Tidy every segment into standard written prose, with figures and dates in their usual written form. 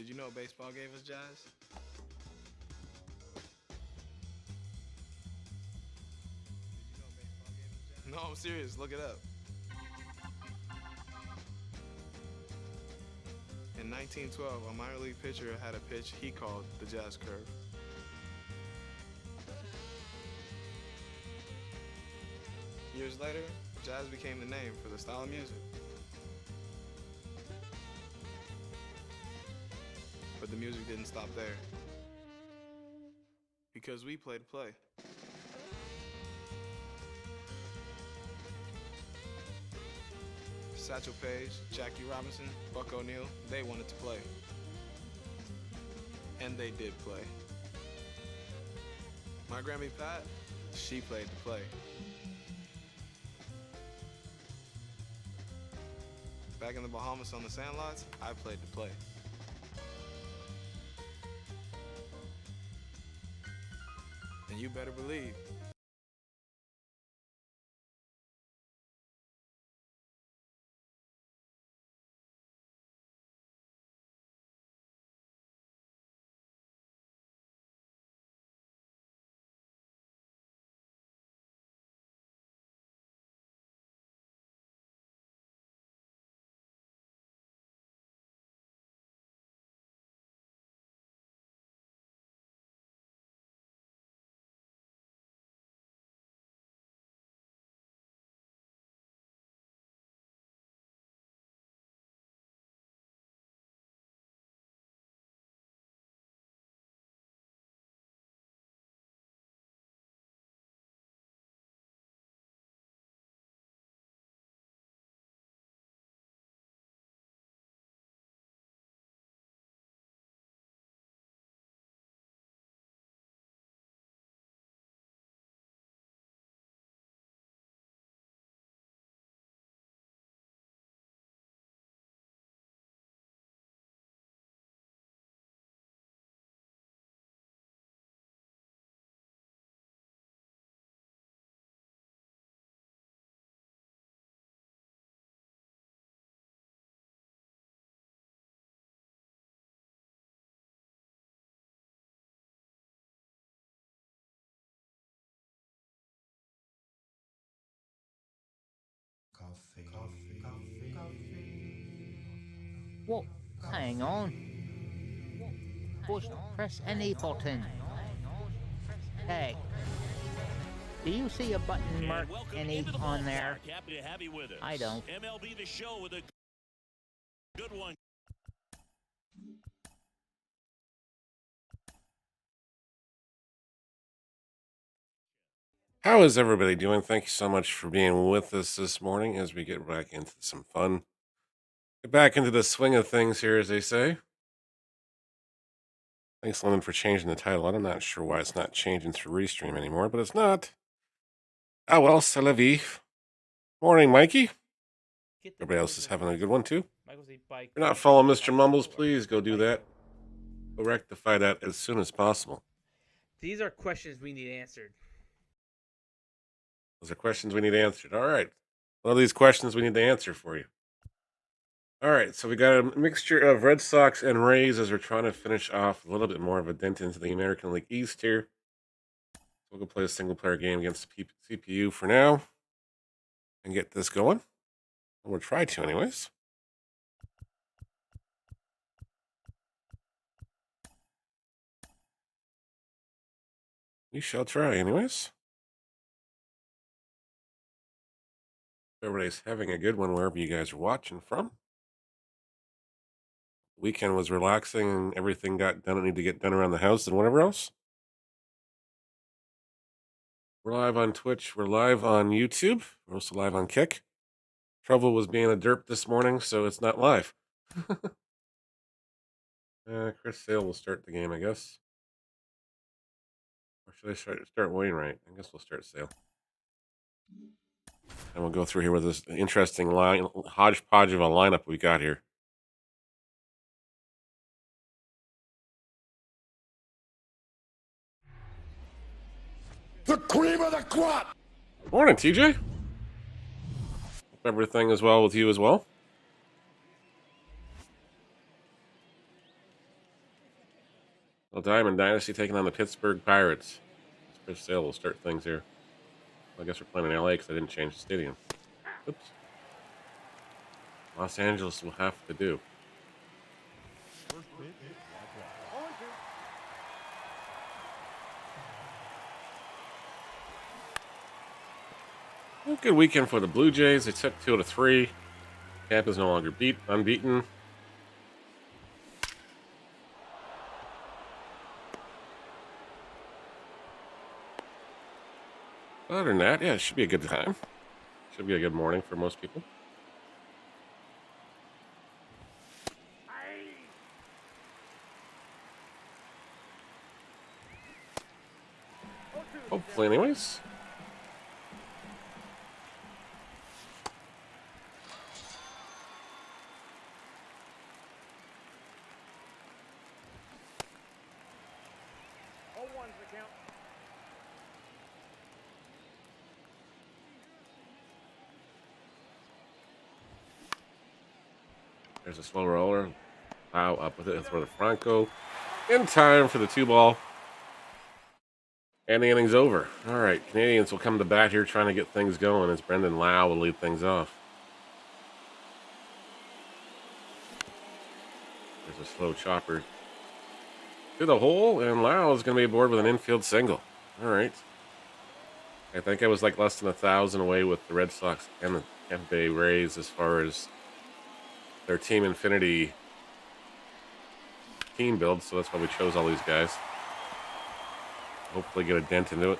Did you know baseball gave us jazz? No, I'm serious. Look it up. In 1912, a minor league pitcher had a pitch he called the jazz curve. Years later, jazz became the name for the style of music. But the music didn't stop there. Because we play to play. Satchel Paige, Jackie Robinson, Buck O'Neil, they wanted to play. And they did play. My Grammy Pat, she played to play. Back in the Bahamas on the sandlots, I played to play. And you better believe. Whoa, hang on. Push, press any button. Hey, do you see a button marked any on there? Happy to have you with us. I don't. MLB The Show with a good one. How is everybody doing? Thank you so much for being with us this morning as we get back into some fun. Get back into the swing of things here, as they say. Thanks, London, for changing the title. I'm not sure why it's not changing through Restream anymore, but it's not. Ah, well, c'est la vie. Morning, Mikey. Everybody else is having a good one, too. If you're not following Mr. Mumbles, please go do that. Go rectify that as soon as possible. These are questions we need answered. Those are questions we need answered. All right. What are these questions we need to answer for you? All right, so we got a mixture of Red Sox and Rays as we're trying to finish off a little bit more of a dent into the American League East here. We'll go play a single-player game against CPU for now and get this going. We'll try to anyways. We shall try anyways. Everybody's having a good one wherever you guys are watching from. Weekend was relaxing and everything got done that needed to get done around the house and whatever else. We're live on Twitch. We're live on YouTube. We're also live on Kick. Trouble was being a derp this morning, so it's not live. Chris Sale will start the game, I guess. Or should I start Wainwright? I guess we'll start Sale. And we'll go through here with this interesting hodgepodge of a lineup we got here. The cream of the crop! Morning, TJ. Hope everything is well with you as well. Well, Diamond Dynasty taking on the Pittsburgh Pirates. Chris Sale will start things here. I guess we're playing in LA because I didn't change the stadium. Oops. Los Angeles will have to do. A good weekend for the Blue Jays. They took 2 out of 3. Tampa's no longer unbeaten. Other than that, yeah, it should be a good time. Should be a good morning for most people. Hopefully, anyways. There's a slow roller. Wow, up with it for the Franco. In time for the 2-ball. And the inning's over. All right, Canadians will come to bat here trying to get things going as Brendan Lau will lead things off. There's a slow chopper to the hole, and Lau is going to be aboard with an infield single. All right. I think I was like less than 1,000 away with the Red Sox and the Tampa Bay Rays as far as their Team Infinity team build, so that's why we chose all these guys. Hopefully get a dent into it.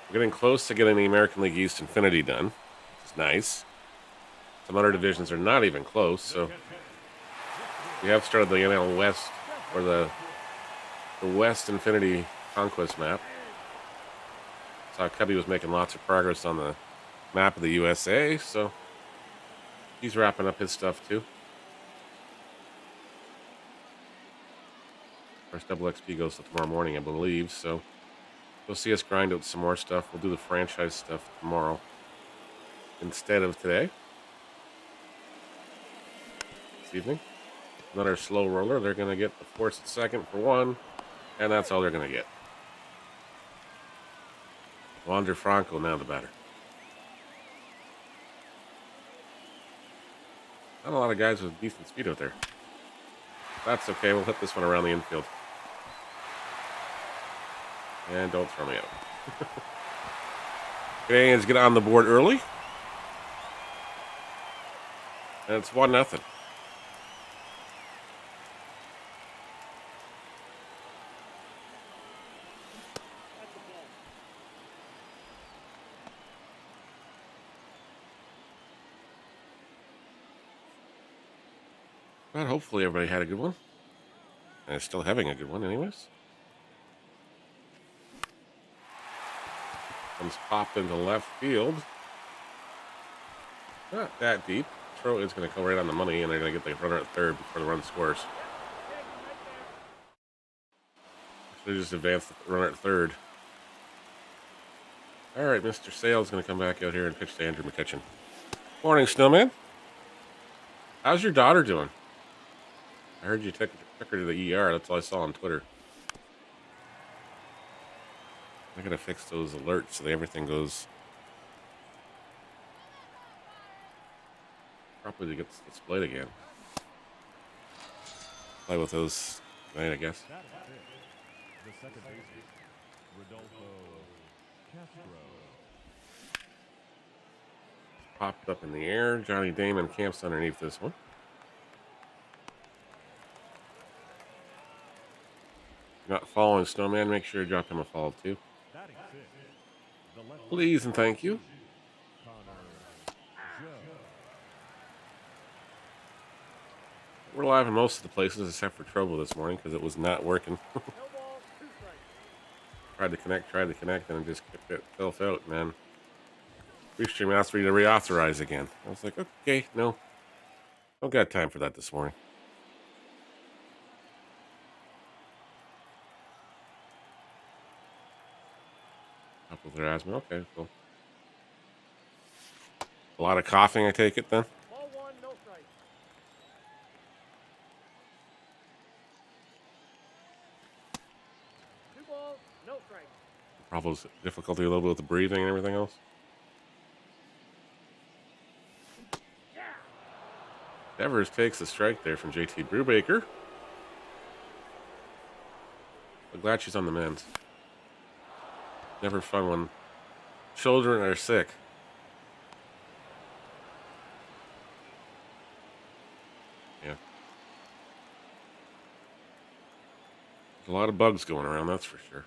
We're getting close to getting the American League East Infinity done, which is nice. Some other divisions are not even close, so we have started the NL West, or the West Infinity Conquest map. Saw Cubby was making lots of progress on the map of the USA, so he's wrapping up his stuff too. First double XP goes till tomorrow morning, I believe, so you'll see us grind out some more stuff. We'll do the franchise stuff tomorrow instead of today. This evening. Another slow roller. They're going to get the force at second for 1, and that's all they're going to get. Wander Franco now the batter. Not a lot of guys with decent speed out there. That's okay. We'll hit this one around the infield. And don't throw me out. Canadians get on the board early. And it's 1-0. But hopefully everybody had a good one. And is still having a good one anyways. Comes popped into left field. Not that deep. Throw is going to come right on the money, and they're going to get the runner at third before the run scores. They just advanced the runner at third. All right, Mr. Sale's going to come back out here and pitch to Andrew McCutcheon. Morning, Snowman. How's your daughter doing? I heard you took her to the ER. That's all I saw on Twitter. I gotta fix those alerts so that everything goes properly, gets displayed again. Play with those tonight, I guess. The second baseman, Rodolfo Castro. Popped up in the air. Johnny Damon camps underneath this one. Not following Snowman, make sure you drop him a follow too. Please and thank you. We're live in most of the places except for Trovo this morning because it was not working. tried to connect, and it just kept itself out, man. Restream asked me to reauthorize again. I was like, okay, no. Don't got time for that this morning. Up with their asthma. Okay, cool. A lot of coughing, I take it then. Ball 1, no strike. Problems, difficulty a little bit with the breathing and everything else. Devers takes the strike there from JT Brubaker. I'm glad she's on the mend. Never fun when children are sick. Yeah. There's a lot of bugs going around, that's for sure.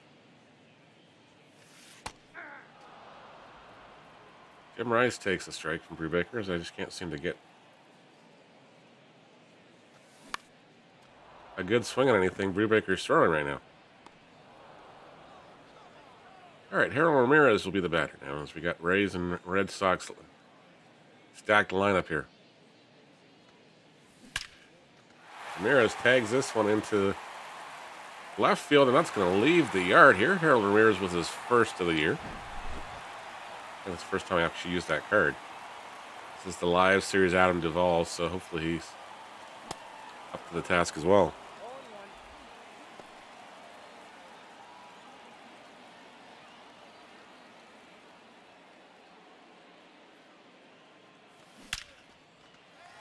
Jim Rice takes the strike from Brubaker, as I just can't seem to get a good swing on anything Brubaker's throwing right now. All right, Harold Ramirez will be the batter now, as we got Rays and Red Sox stacked lineup here. Ramirez tags this one into left field, and that's going to leave the yard here. Harold Ramirez was his first of the year. I think it's the first time I actually used that card. This is the live series Adam Duvall, so hopefully he's up to the task as well.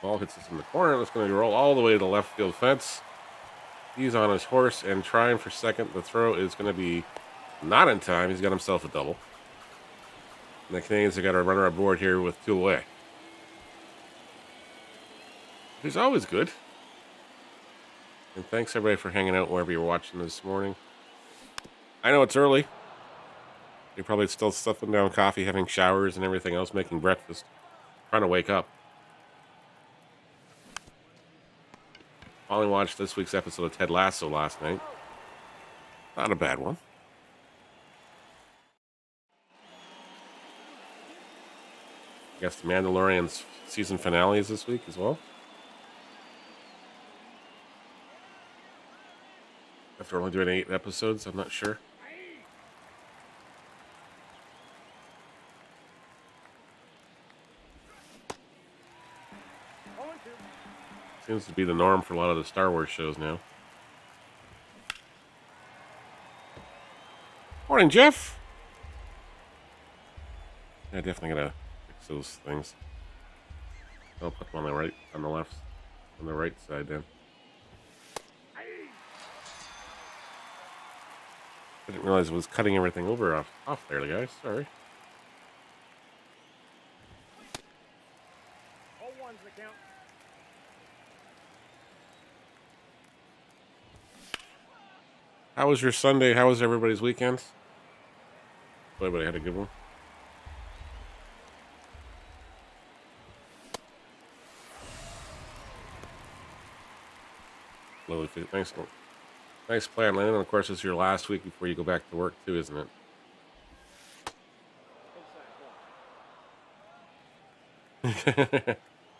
Ball hits us in the corner. It's going to roll all the way to the left field fence. He's on his horse and trying for second. The throw is going to be not in time. He's got himself a double. And the Canadians have got a runner aboard here with 2 away. He's always good. And thanks everybody for hanging out wherever you're watching this morning. I know it's early. You're probably still stuffing down coffee, having showers and everything else, making breakfast, trying to wake up. Finally watched this week's episode of Ted Lasso last night. Not a bad one. I guess the Mandalorian's season finale is this week as well. After only doing 8 episodes, I'm not sure. Seems to be the norm for a lot of the Star Wars shows now. Morning, Jeff. Yeah, definitely gotta fix those things. I'll put them on the right, on the left, on the right side then. I didn't realize it was cutting everything over off there, guys. Sorry. How was your Sunday? How was everybody's weekend? Everybody had a good one. Lovely. Nice plan, Landon. Of course, it's your last week before you go back to work, too, isn't it?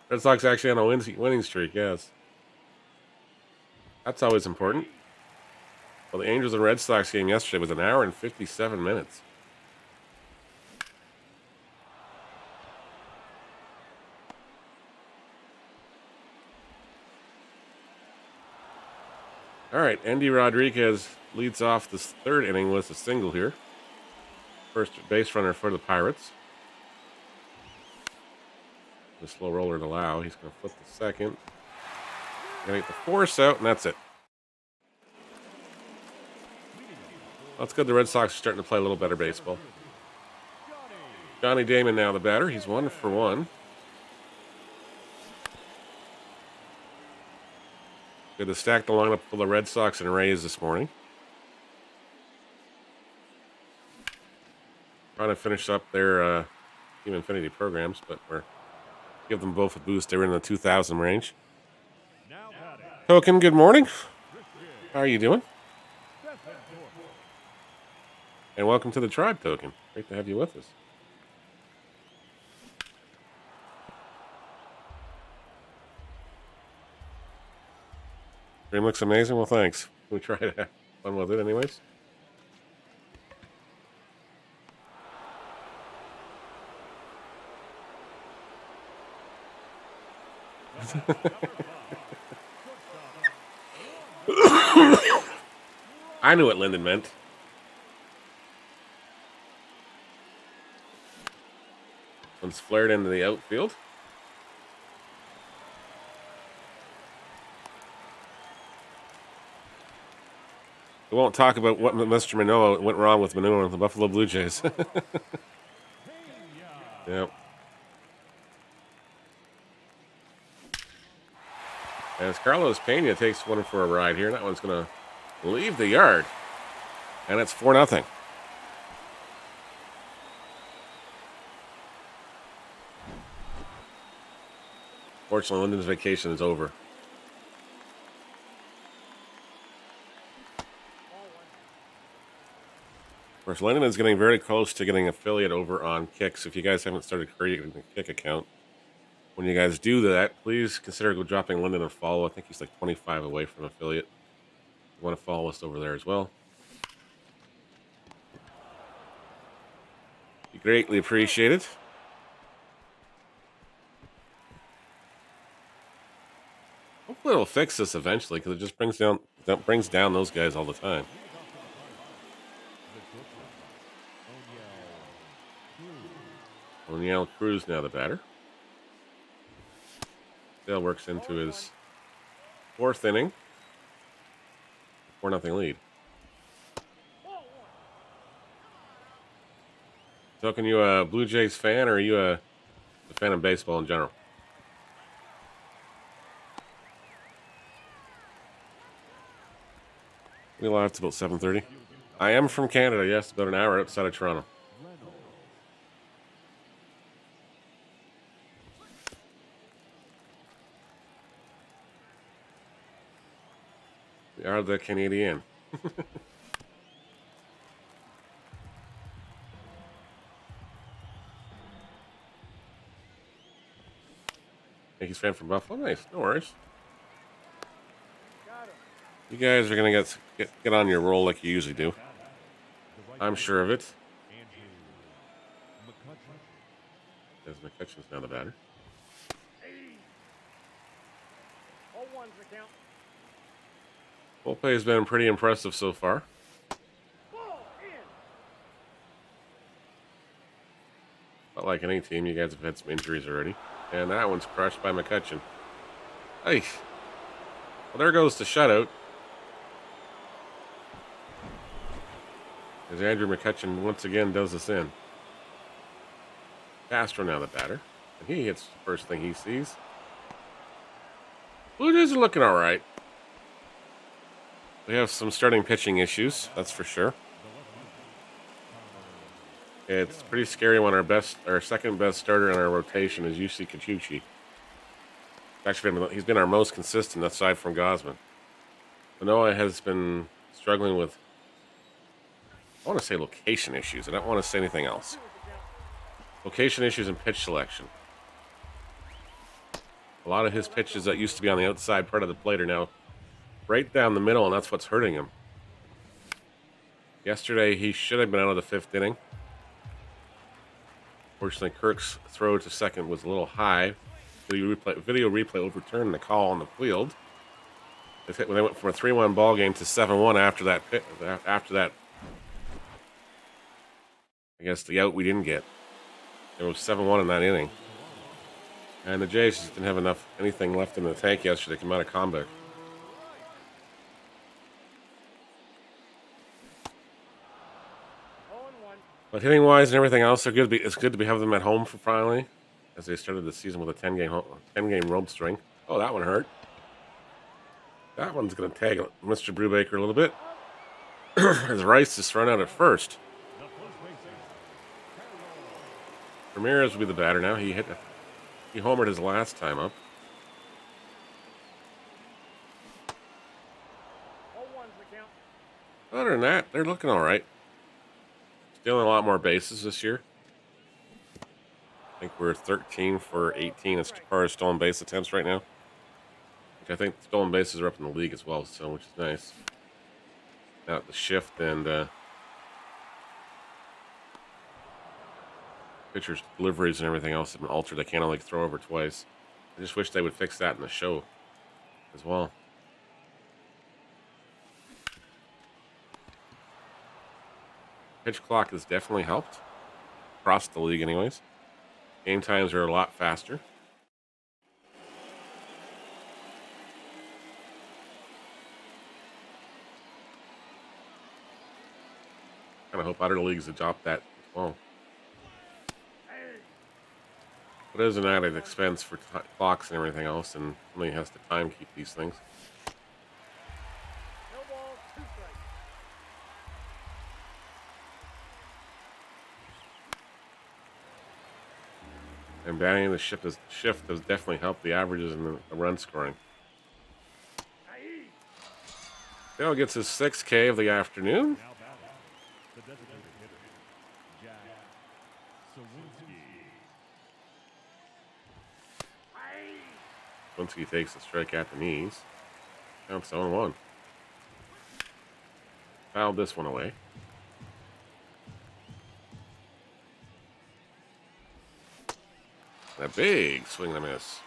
Red Sox actually on a winning streak, yes. That's always important. Well, the Angels and Red Sox game yesterday was 1 hour and 57 minutes. All right, Andy Rodriguez leads off this 3rd inning with a single here. First base runner for the Pirates. The slow roller to Lau. He's going to flip the second. Going to get the force out, and that's it. That's good. The Red Sox are starting to play a little better baseball. Johnny Damon now the batter. He's 1 for 1. Good to stack the lineup for the Red Sox and Rays this morning. Trying to finish up their Team Infinity programs, but we're give them both a boost. They were in the 2,000 range. Token, good morning. How are you doing? And welcome to the tribe, Token. Great to have you with us. Stream looks amazing. Well, thanks. We try to have fun with it anyways. I knew what Lyndon meant. One's flared into the outfield. We won't talk about what Mr. Manoah went wrong with Manoah and the Buffalo Blue Jays. Yep. As Carlos Pena takes one for a ride here, that one's going to leave the yard. And it's 4-0. Fortunately, Lyndon's vacation is over. Of course, Lyndon is getting very close to getting affiliate over on Kicks. If you guys haven't started creating a Kick account, when you guys do that, please consider dropping Lyndon a follow. I think he's like 25 away from affiliate. You want to follow us over there as well. Be greatly appreciated. Hopefully it'll fix this eventually, because it just brings down those guys all the time. O'Neill Cruz now the batter. Dale works into his 4th inning. 4-0 lead. So, can you a Blue Jays fan, or are you a fan of baseball in general? We left about 7:30. I am from Canada, yes, about an hour outside of Toronto. We are the Canadian. I think he's fan from Buffalo. Nice, no worries. You guys are gonna get on your roll like you usually do. I'm sure of it. As McCutcheon's now the batter. Volpe has been pretty impressive so far. Not like any team, you guys have had some injuries already. And that one's crushed by McCutcheon. Hey. Well, there goes the shutout. As Andrew McCutcheon once again does this in. Castro now the batter. And he hits the first thing he sees. Blue Jays are looking all right. We have some starting pitching issues, that's for sure. It's pretty scary when our second best starter in our rotation is UC Kachuchi. Actually, he's been our most consistent aside from Gosman. Manoah has been struggling with, I want to say location issues. I don't want to say anything else. Location issues and pitch selection. A lot of his pitches that used to be on the outside part of the plate are now right down the middle, and that's what's hurting him. Yesterday, he should have been out of the 5th inning. Fortunately, Kirk's throw to second was a little high. Video replay overturned the call on the field. They went from a 3-1 ball game to 7-1 after that. I guess the out we didn't get. It was 7-1 in that inning. And the Jays just didn't have anything left in the tank yesterday to come out of combat. But hitting-wise and everything else, it's good to be having them at home for finally, as they started the season with a 10-game road string. Oh, that one hurt. That one's going to tag Mr. Brubaker a little bit. As Rice is thrown out at first. Ramirez will be the batter now. He homered his last time up. Other than that, they're looking all right. Stealing a lot more bases this year. I think we're 13 for 18 as far as stolen base attempts right now. Which I think stolen bases are up in the league as well, so which is nice. Now the shift and pitchers' deliveries and everything else have been altered. They can't only throw over twice. I just wish they would fix that in the show as well. Pitch clock has definitely helped. Across the league anyways. Game times are a lot faster. Kind of hope other leagues adopt that as well. But isn't that an expense for clocks and everything else, and somebody has to time keep these things. No ball, 2 strikes. And banning the shift has definitely helped the averages and the run scoring. Dale gets his 6K of the afternoon. Now batting, the designated hitter, Jack Sawinski. Once he takes the strike at the knees, counts 0-1. Fouled this one away. And a big swing and a miss.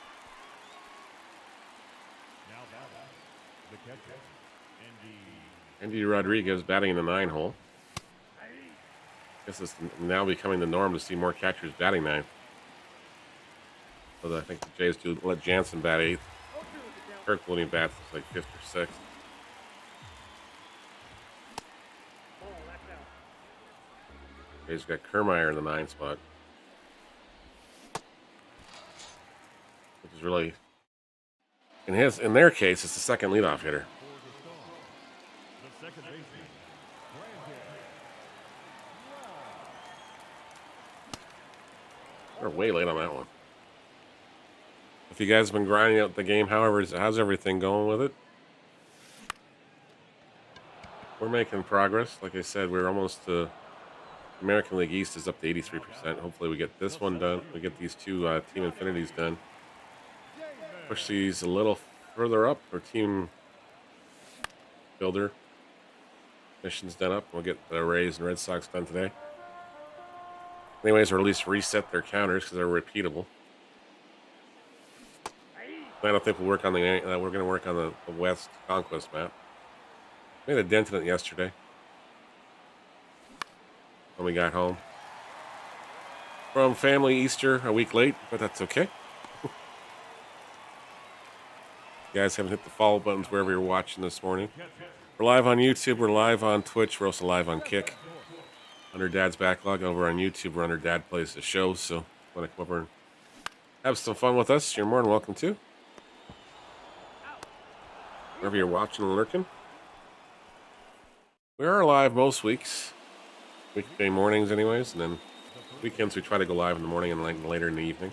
Now batting, the catcher, Andy Rodriguez batting in the 9 hole. Guess it's now becoming the norm to see more catchers batting 9. So I think the Jays do let Jansen bat 8th. Kirk when he bats is like 5th or 6th. ball, that's out. Jays got Kermeyer in the 9 spot. Which is really, in their case, it's the second leadoff hitter. The second baseman, We're way late on that one. If you guys have been grinding out the game, however, how's everything going with it? We're making progress. Like I said, we're almost to American League East is up to 83%. Hopefully we get this one done. We get these 2 Team Infinities done. Push these a little further up, or Team Builder missions done up. We'll get the Rays and Red Sox done today. Anyways, or at least reset their counters because they're repeatable. I don't think we'll work on we're going to work on the West Conquest map. Made a dent in it yesterday when we got home from family Easter a week late, but that's okay. You guys haven't hit the follow buttons wherever you're watching this morning. We're live on YouTube. We're live on Twitch. We're also live on Kick. Under Dad's Backlog over on YouTube. We're Under Dad Plays the Show. So if you want to come over and have some fun with us, you're more than welcome to. Wherever you're watching and lurking. We are live most weeks. Weekday mornings anyways. And then weekends we try to go live in the morning and later in the evening.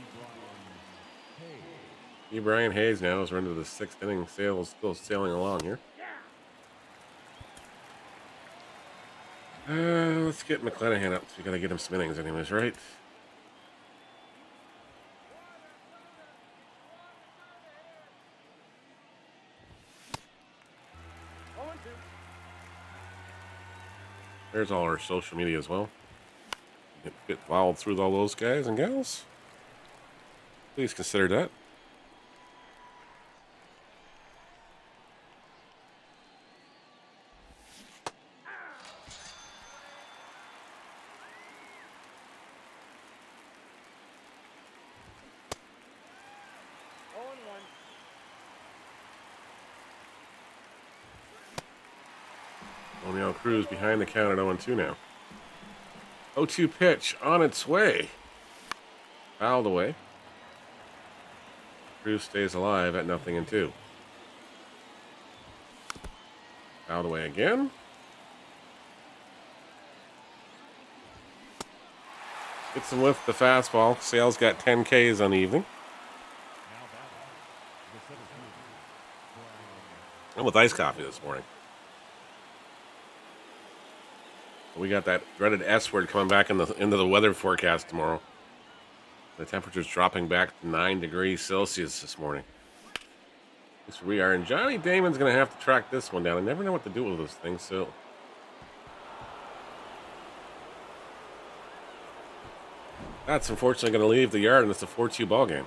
Brian Hayes now as we're into the 6th inning. Still sailing along here. Let's get McClanahan up. We gotta get him some innings anyways, right? There's all our social media as well. Get followed through all those guys and gals. Please consider that. O'Neill Cruz behind the count at 0-2 now. 0-2 pitch on its way. Fouled away. Cruz stays alive at 0-2. Fouled away again. Gets him with the fastball. Sale's got 10 Ks on the evening. I'm with iced coffee this morning. We got that dreaded S word coming back into the weather forecast tomorrow. The temperature's dropping back to 9 degrees Celsius this morning. Yes, we are. And Johnny Damon's going to have to track this one down. I never know what to do with this thing, so. That's unfortunately going to leave the yard, and it's a 4-2 ball game.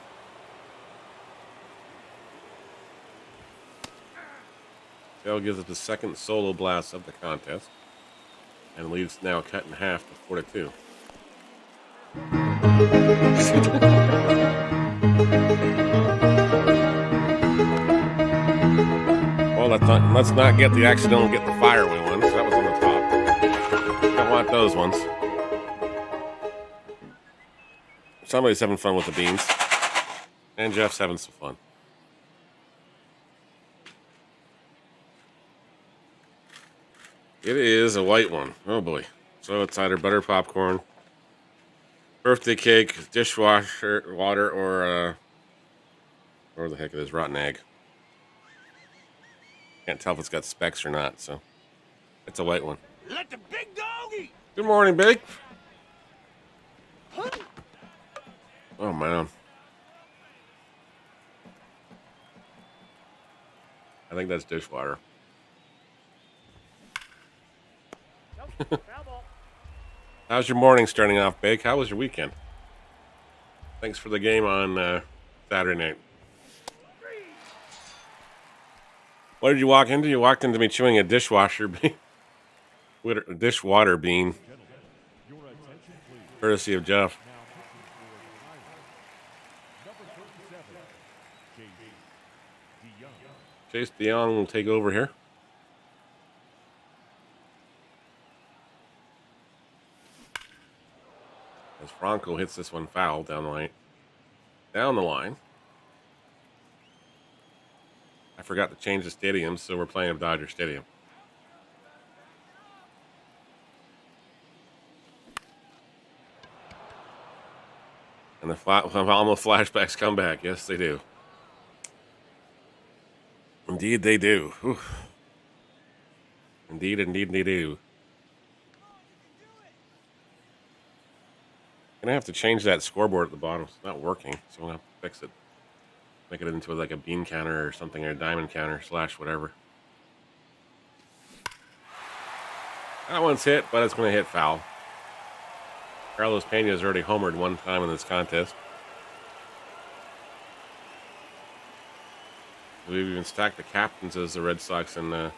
Dale gives it the second solo blast of the contest. And leads now cut in half to 4-2. Well, let's not get the accidental get the fireaway ones. That was on the top. Don't want those ones. Somebody's having fun with the beans. And Jeff's having some fun. It is a white one. Oh boy. So it's either butter popcorn, birthday cake, dishwasher water, or the heck it is, rotten egg. Can't tell if it's got specks or not, so it's a white one. Let the big dog eat. Good morning, Big. Oh man. I think that's dishwater. How's your morning starting off, Big? How was your weekend? Thanks for the game on Saturday night. What did you walk into? You walked into me chewing a dishwasher bean. A dishwater bean. Courtesy of Jeff. Chase DeYoung will take over here. As Franco hits this one foul down the line. Down the line. I forgot to change the stadium, so we're playing at Dodger Stadium. And the almost flashbacks come back. Yes, they do. Indeed, they do. Whew. Indeed, they do. Gonna have to change that scoreboard at the bottom. It's not working, so I'm gonna have to fix it. Make it into like a bean counter or something, or a diamond counter / whatever. That one's hit, but it's gonna hit foul. Carlos Pena's already homered one time in this contest. We've even stacked the captains as the Red Sox and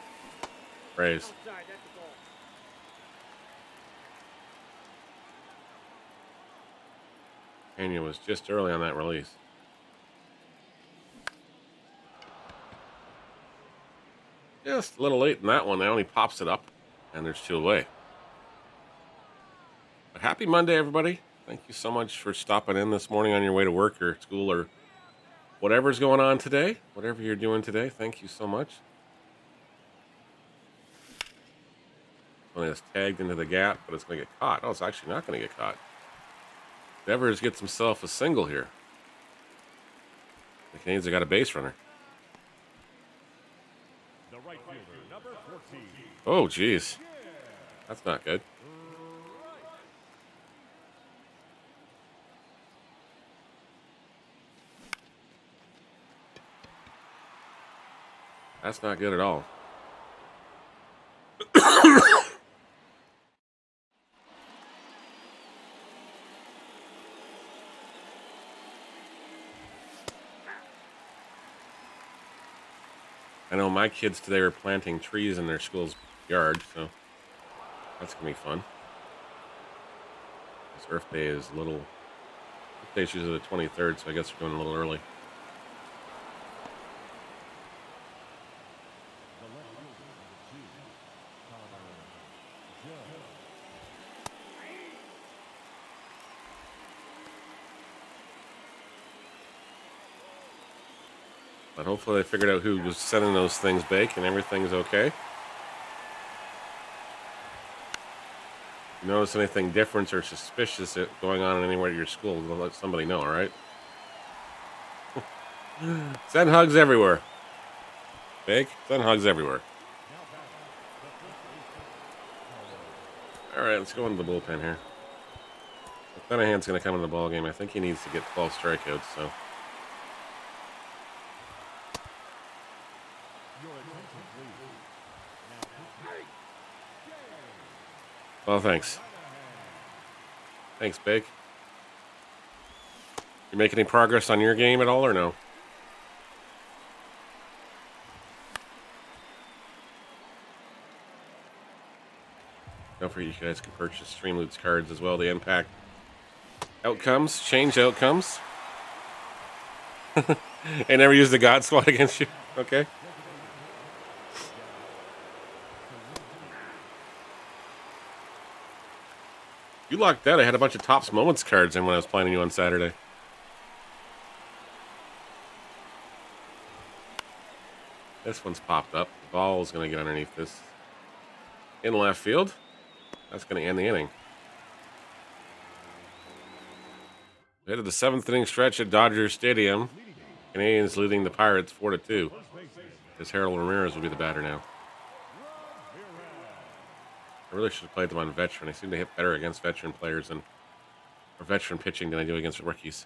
Rays. Pena was just early on that release. Just a little late in that one. Now he pops it up, and there's 2 away. But happy Monday, everybody. Thank you so much for stopping in this morning on your way to work or school or whatever's going on today. Whatever you're doing today, thank you so much. Only it's tagged into the gap, but it's going to get caught. Oh, it's actually not going to get caught. Devers gets himself a single here. The Canadians have got a base runner. The right fielder, number 14. Oh, geez. That's not good. That's not good at all. I know my kids today are planting trees in their school's yard, so that's going to be fun. This Earth Day is a little... Earth Day is usually the 23rd, so I guess we're going a little early. But hopefully they figured out who was sending those things back and everything's okay. You notice anything different or suspicious going on anywhere at your school, let somebody know, all right? Send hugs everywhere. Big, send hugs everywhere. All right, let's go into the bullpen here. Lenahan's going to come in the ball game. I think he needs to get 12 strikeouts, so... Well, thanks. Thanks, Big. You make any progress on your game at all, or no? Don't forget you guys can purchase Streamloots cards as well. They impact Outcomes, change outcomes. I never used the God Squad against you. Okay. You locked that. I had a bunch of Topps Moments cards in when I was playing you on Saturday. This one's popped up. The ball's going to get underneath this. In left field. That's going to end the inning. Ahead of the 7th inning stretch at Dodger Stadium. Canadians leading the Pirates 4-2. As Harold Ramirez will be the batter now. I really should have played them on veteran. I seem to hit better against veteran players or veteran pitching than I do against rookies.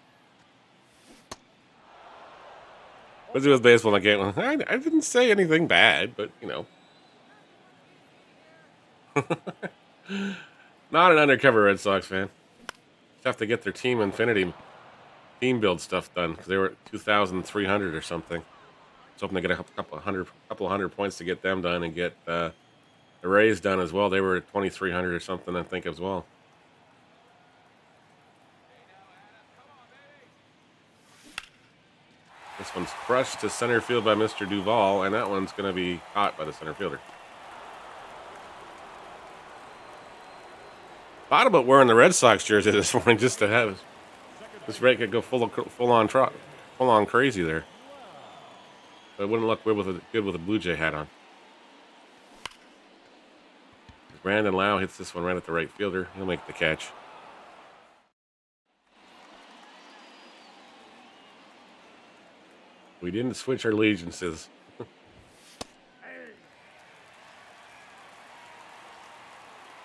What's it with baseball in the game? I didn't say anything bad, but you know. Not an undercover Red Sox fan. Just have to get their team infinity team build stuff done because they were at 2,300 or something. So hoping to get a couple of hundred points to get them done and get the Rays done as well. They were at 2,300 or something, I think, as well. This one's crushed to center field by Mr. Duvall, and that one's going to be caught by the center fielder. Thought about wearing the Red Sox jersey this morning just to have this rate could go full on crazy there. But it wouldn't look good with a Blue Jay hat on. Brandon Lau hits this one right at the right fielder. He'll make the catch. We didn't switch our allegiances.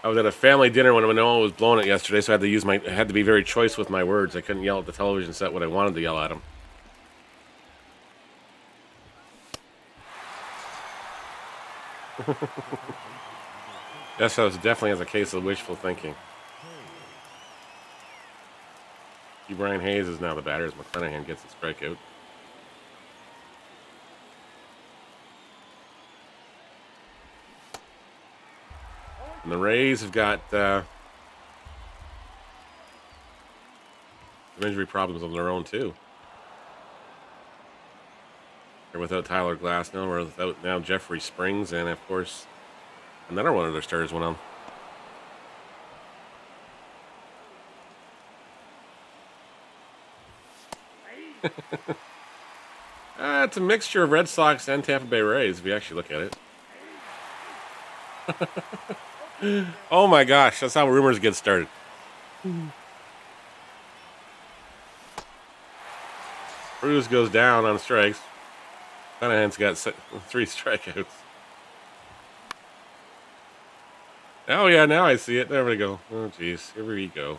I was at a family dinner when no one was blowing it yesterday, so I had to be very choice with my words. I couldn't yell at the television set what I wanted to yell at them. Yes, that was definitely as a case of wishful thinking. Brian Hayes is now the batter as McClanahan gets the strikeout. And the Rays have got some injury problems of their own, too. They're without Tyler Glasnow, or without now Jeffrey Springs, and, of course, another one of their starters went on. It's a mixture of Red Sox and Tampa Bay Rays, if you actually look at it. Oh my gosh, that's how rumors get started. Cruz goes down on strikes. Cunahan's got 3 strikeouts. Oh yeah, now I see it. There we go. Oh jeez, here we go.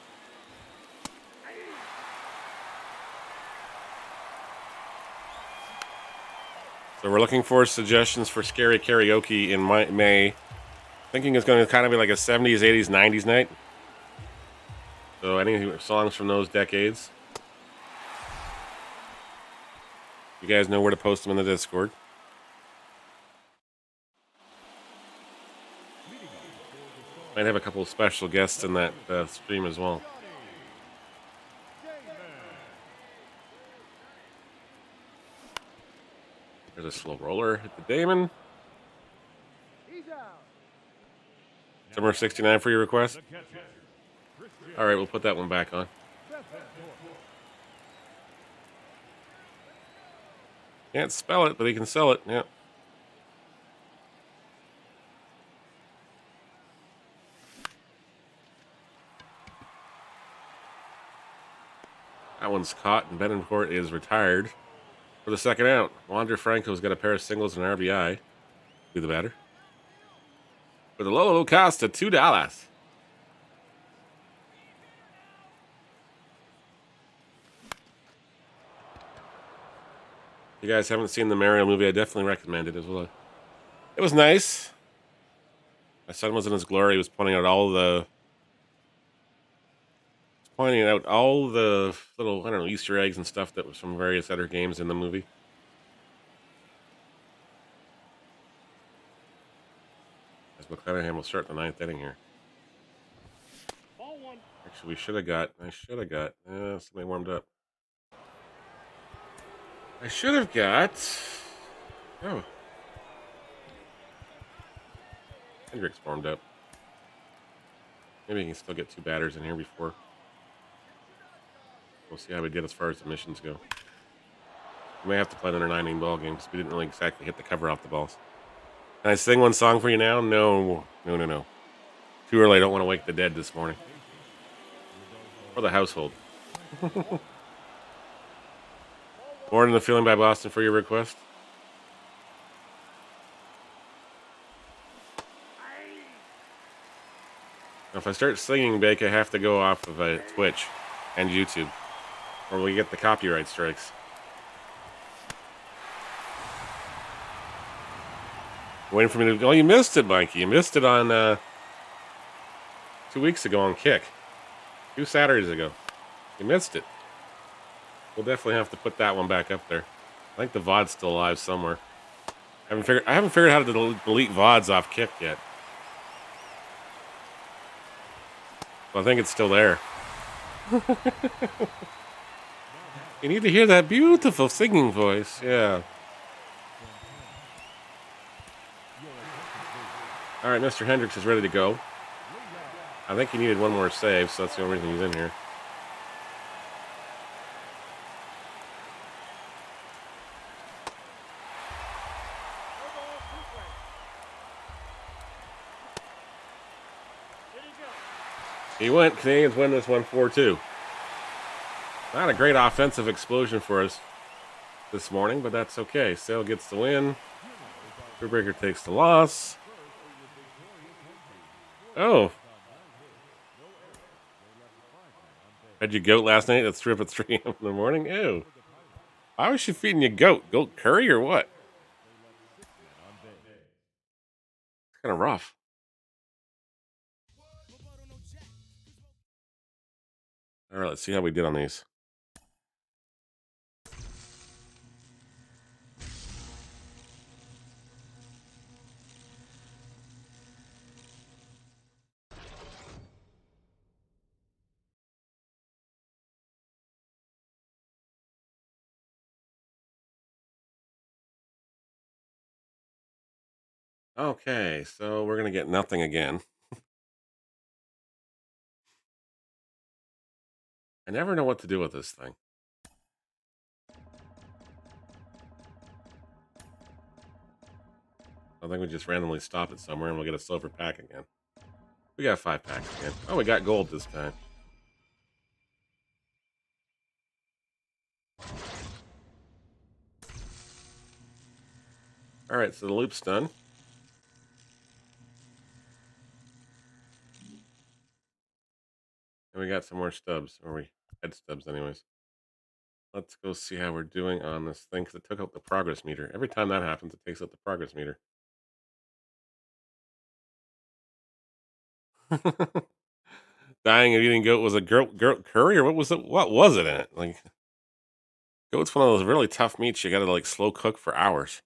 So we're looking for suggestions for scary karaoke in May. Thinking it's going to kind of be like a 70s, 80s, 90s night. So any songs from those decades. You guys know where to post them in the Discord. Might have a couple of special guests in that stream as well. There's a slow roller. Hit the Damon. Summer 69 for your request? All right, we'll put that one back on. Can't spell it, but he can sell it. Yeah. That one's caught, and Betancourt is retired for the second out. Wander Franco's got a pair of singles and an RBI. Be the batter. With a low cost of $2. If you guys haven't seen the Mario movie, I definitely recommend it as well. It was nice. My son was in his glory. He was pointing out all the little, I don't know, Easter eggs and stuff that was from various other games in the movie. As McClanahan will start the 9th inning here. we should have got. I should have got. Somebody warmed up. I should have got. Oh. Hendricks warmed up. Maybe he can still get 2 batters in here before. We'll see how we did as far as the missions go. We may have to play another 9-inning ball game because we didn't really exactly hit the cover off the balls. Can I sing one song for you now? No. Too early. I don't want to wake the dead this morning. Or the household. More than the Feeling by Boston for your request. Now, if I start singing, Bake, I have to go off of Twitch and YouTube, or we get the copyright strikes. Waiting for me to. Oh, you missed it, Mikey. You missed it on 2 weeks ago on Kick. 2 Saturdays ago. You missed it. We'll definitely have to put that one back up there. I think the VOD's still alive somewhere. I haven't figured out how to delete VODs off Kick yet. Well, I think it's still there. You need to hear that beautiful singing voice. Yeah. All right, Mr. Hendricks is ready to go. I think he needed one more save, so that's the only reason he's in here. He went. Canadians win this one 4-2. Not a great offensive explosion for us this morning, but that's okay. Sale gets the win. Breaker takes the loss. Oh. Had you goat last night? That's trip at 3 a.m. in the morning? Ew. Why was she feeding you goat? Goat curry or what? It's kind of rough. All right, let's see how we did on these. Okay, so we're going to get nothing again. I never know what to do with this thing. I think we just randomly stop it somewhere and we'll get a silver pack again. We got 5 packs again. Oh, we got gold this time. All right, so the loop's done. And we got some more stubs, or we had stubs anyways. Let's go see how we're doing on this thing, because it took out the progress meter. Every time that happens, it takes out the progress meter. Dying of eating goat was a goat curry, or what was it? What was it in it? Like, goat's one of those really tough meats you got to like slow cook for hours.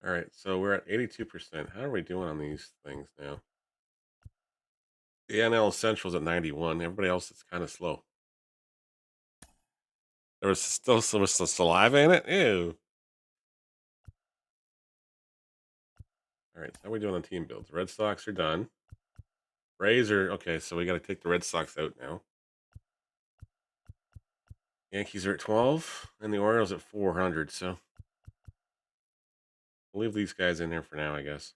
All right, so we're at 82%. How are we doing on these things now? The NL Central's at 91. Everybody else is kind of slow. There was still some saliva in it. Ew. All right, so how are we doing on team builds? Red Sox are done. Rays are okay, so we got to take the Red Sox out now. Yankees are at 12, and the Orioles at 400. So we'll leave these guys in here for now, I guess.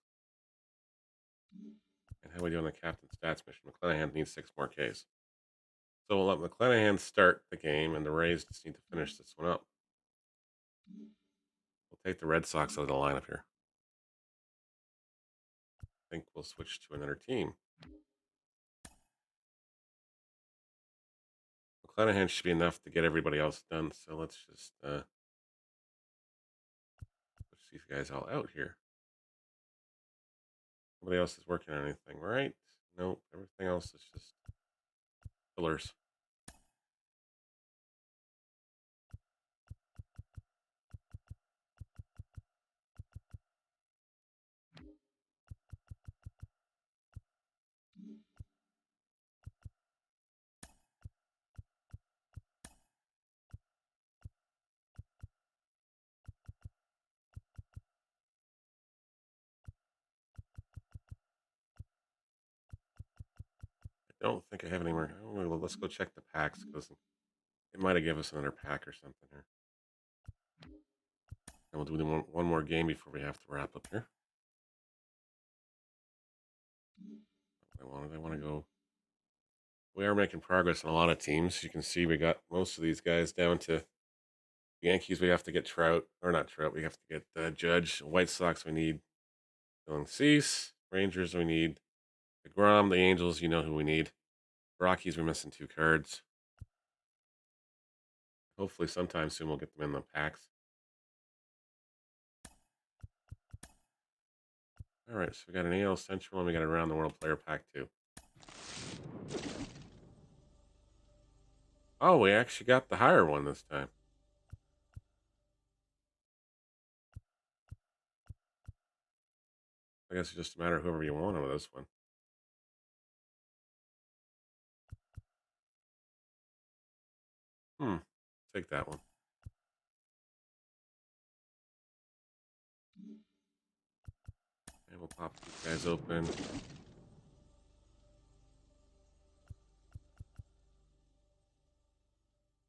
And how are we doing on the captain stats mission? McClanahan needs 6 more Ks. So we'll let McClanahan start the game, and the Rays just need to finish this one up. We'll take the Red Sox out of the lineup here. I think we'll switch to another team. McClanahan should be enough to get everybody else done, so let's just push these guys all out here. Nobody else is working on anything, right? Nope, everything else is just fillers. don't think I have any more. Let's go check the packs because it might have given us another pack or something here. And we'll do one more game before we have to wrap up here. I want to go. We are making progress on a lot of teams. You can see we got most of these guys down to Yankees. We have to get Trout, or not Trout. We have to get Judge. White Sox, we need Dylan Cease. Rangers, we need DeGrom. The Angels, you know who we need. Rockies, we're missing 2 cards. Hopefully, sometime soon we'll get them in the packs. All right, so we got an AL Central and we got a Around the World Player Pack too. Oh, we actually got the higher one this time. I guess it's just a matter of whoever you want with this one. Take that one. And we'll pop these guys open.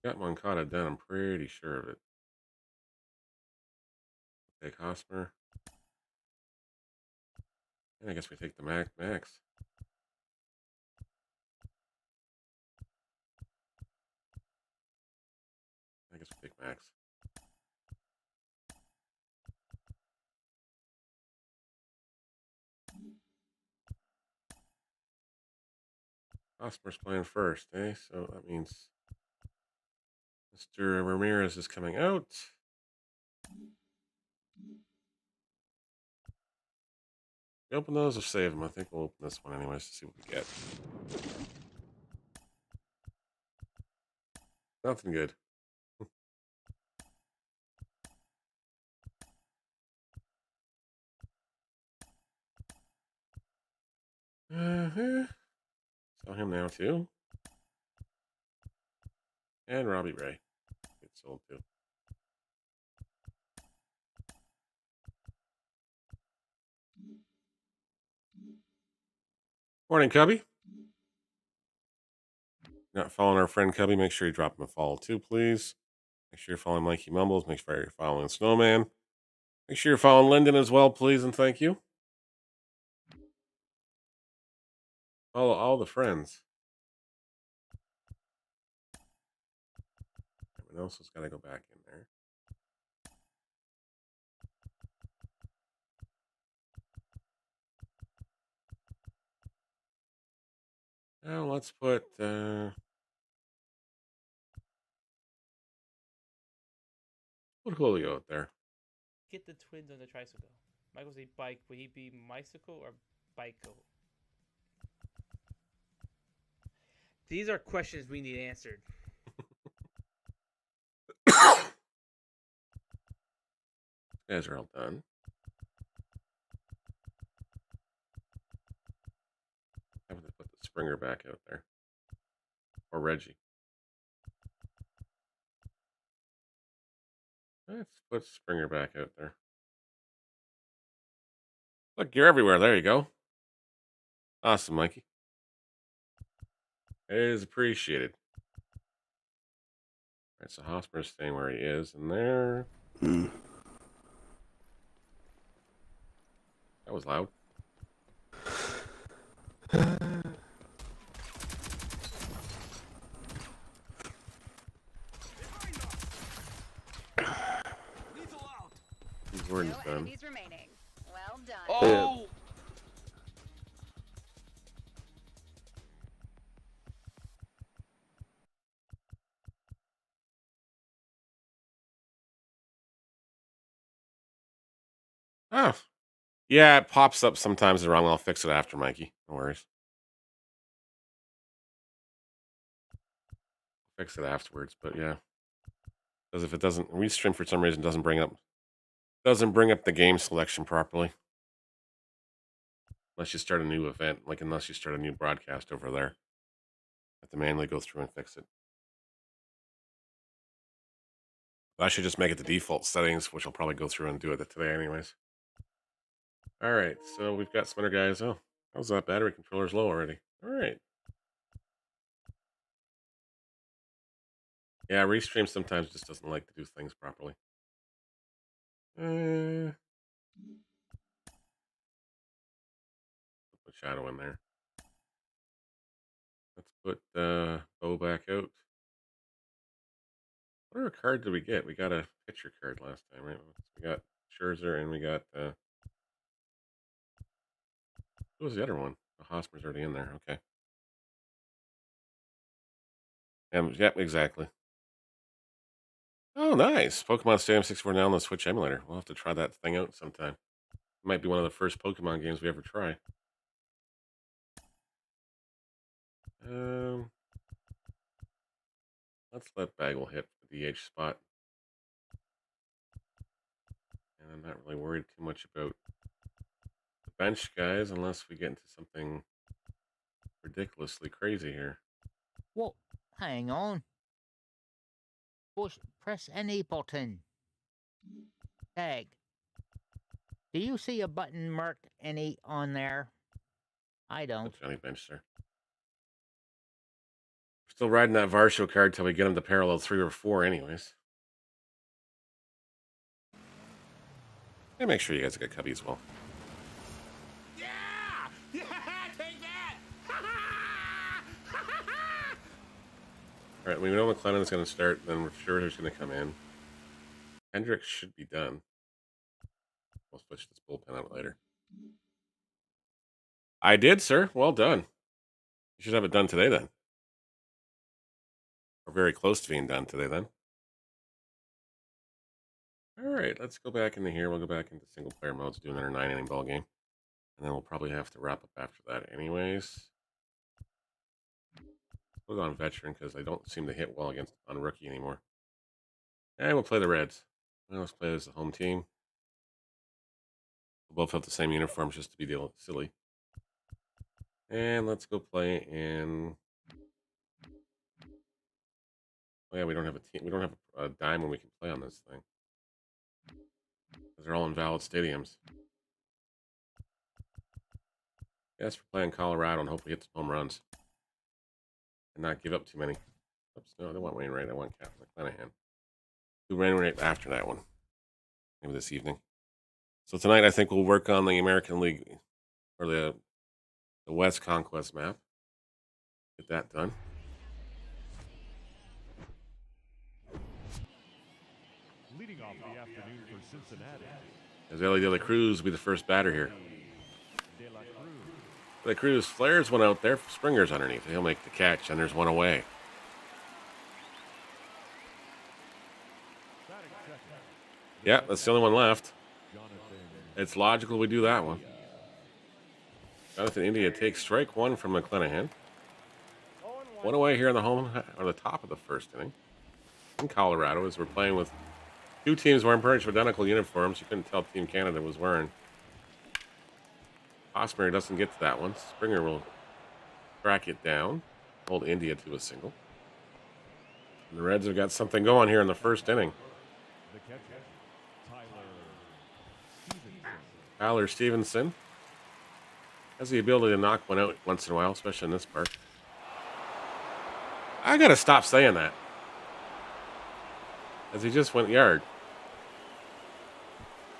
Got Moncada done, I'm pretty sure of it. Take Hosmer. And I guess we take the Max. I guess we take Max. Hosmer's playing first, eh? So that means Mr. Ramirez is coming out. We open those or save them? I think we'll open this one anyways to see what we get. Nothing good. Sell him now too. And Robbie Ray gets sold too. Morning, Cubby. Not following our friend Cubby, make sure you drop him a follow too, please. Make sure you're following Mikey Mumbles. Make sure you're following Snowman. Make sure you're following Lyndon as well, please, and thank you. Follow all the friends. Everyone else has got to go back in there. Now let's put Julio out there. Get the twins on the tricycle. Michael's a bike. Would he be bicycle or bicycle? These are questions we need answered. Guys are all done. I'm going to put the Springer back out there. Or Reggie. Let's put Springer back out there. Look, you're everywhere. There you go. Awesome, Mikey. It is appreciated. All right, so Hosmer's staying where he is, and there. That was loud. Gordon's done. Enemies remaining. Well done. Oh! Oh. Yeah, it pops up sometimes wrong. I'll fix it after, Mikey. No worries. Fix it afterwards, but yeah. Because if it doesn't, Restream for some reason doesn't bring up the game selection properly. Unless you start a new event, like unless you start a new broadcast over there. I have to manually go through and fix it. But I should just make it the default settings, which I'll probably go through and do it today anyways. All right, so we've got some other guys. Oh, how's that battery controller's low already? All right. Yeah, Restream sometimes just doesn't like to do things properly. Put Shadow in there. Let's put Bo back out. What other card did we get? We got a pitcher card last time, right? We got Scherzer and we got who was the other one? The Hosmer's already in there. Okay. Yep, exactly. Oh, nice. Pokemon Stadium 64 now on the Switch emulator. We'll have to try that thing out sometime. It might be one of the first Pokemon games we ever try. Let's let Bagel hit the DH spot. And I'm not really worried too much about the bench guys unless we get into something ridiculously crazy here. Well, hang on. Press any button. Tag. Do you see a button marked any on there? I don't. Johnny bench, sir. Still riding that Varsho card till we get him to parallel 3 or 4 anyways. And make sure you guys get Cubby as well. Yeah! Yeah! Take that! Alright, we know McLennan's going to start, then we're sure who's going to come in. Hendricks should be done. We'll switch this bullpen out later. I did, sir. Well done. You should have it done today, then. Or very close to being done today, then. All right, let's go back into here. We'll go back into single player modes, do another 9-inning ball game. And then we'll probably have to wrap up after that anyways. We'll go on veteran because I don't seem to hit well on rookie anymore. And we'll play the Reds. Well, let's play as the home team. We'll both have the same uniforms just to be silly. And let's go play in... Oh yeah, we don't have a team. We don't have a dime when we can play on this thing. Because they're all invalid stadiums. Yes, we're playing Colorado and hope we hit some home runs. And not give up too many. Oops, no, I don't want Wainwright. I want Captain McClanahan. Do Wainwright after that one. Maybe this evening. So tonight I think we'll work on the American League or the West Conquest map. Get that done. Leading off the afternoon for Cincinnati. As Ellie De La Cruz will be the first batter here. De La Cruz flares one out there. Springer's underneath. He'll make the catch, and there's one away. Yeah, that's the only one left. It's logical we do that one. Jonathan India takes strike one from McClanahan. One away here on the home or the top of the first inning in Colorado as we're playing with two teams wearing pretty much identical uniforms. You couldn't tell Team Canada was wearing. Hosmer doesn't get to that one. Springer will track it down, hold India to a single. And the Reds have got something going here in the first inning. Tyler Stevenson has the ability to knock one out once in a while, especially in this part. I gotta stop saying that, as he just went yard.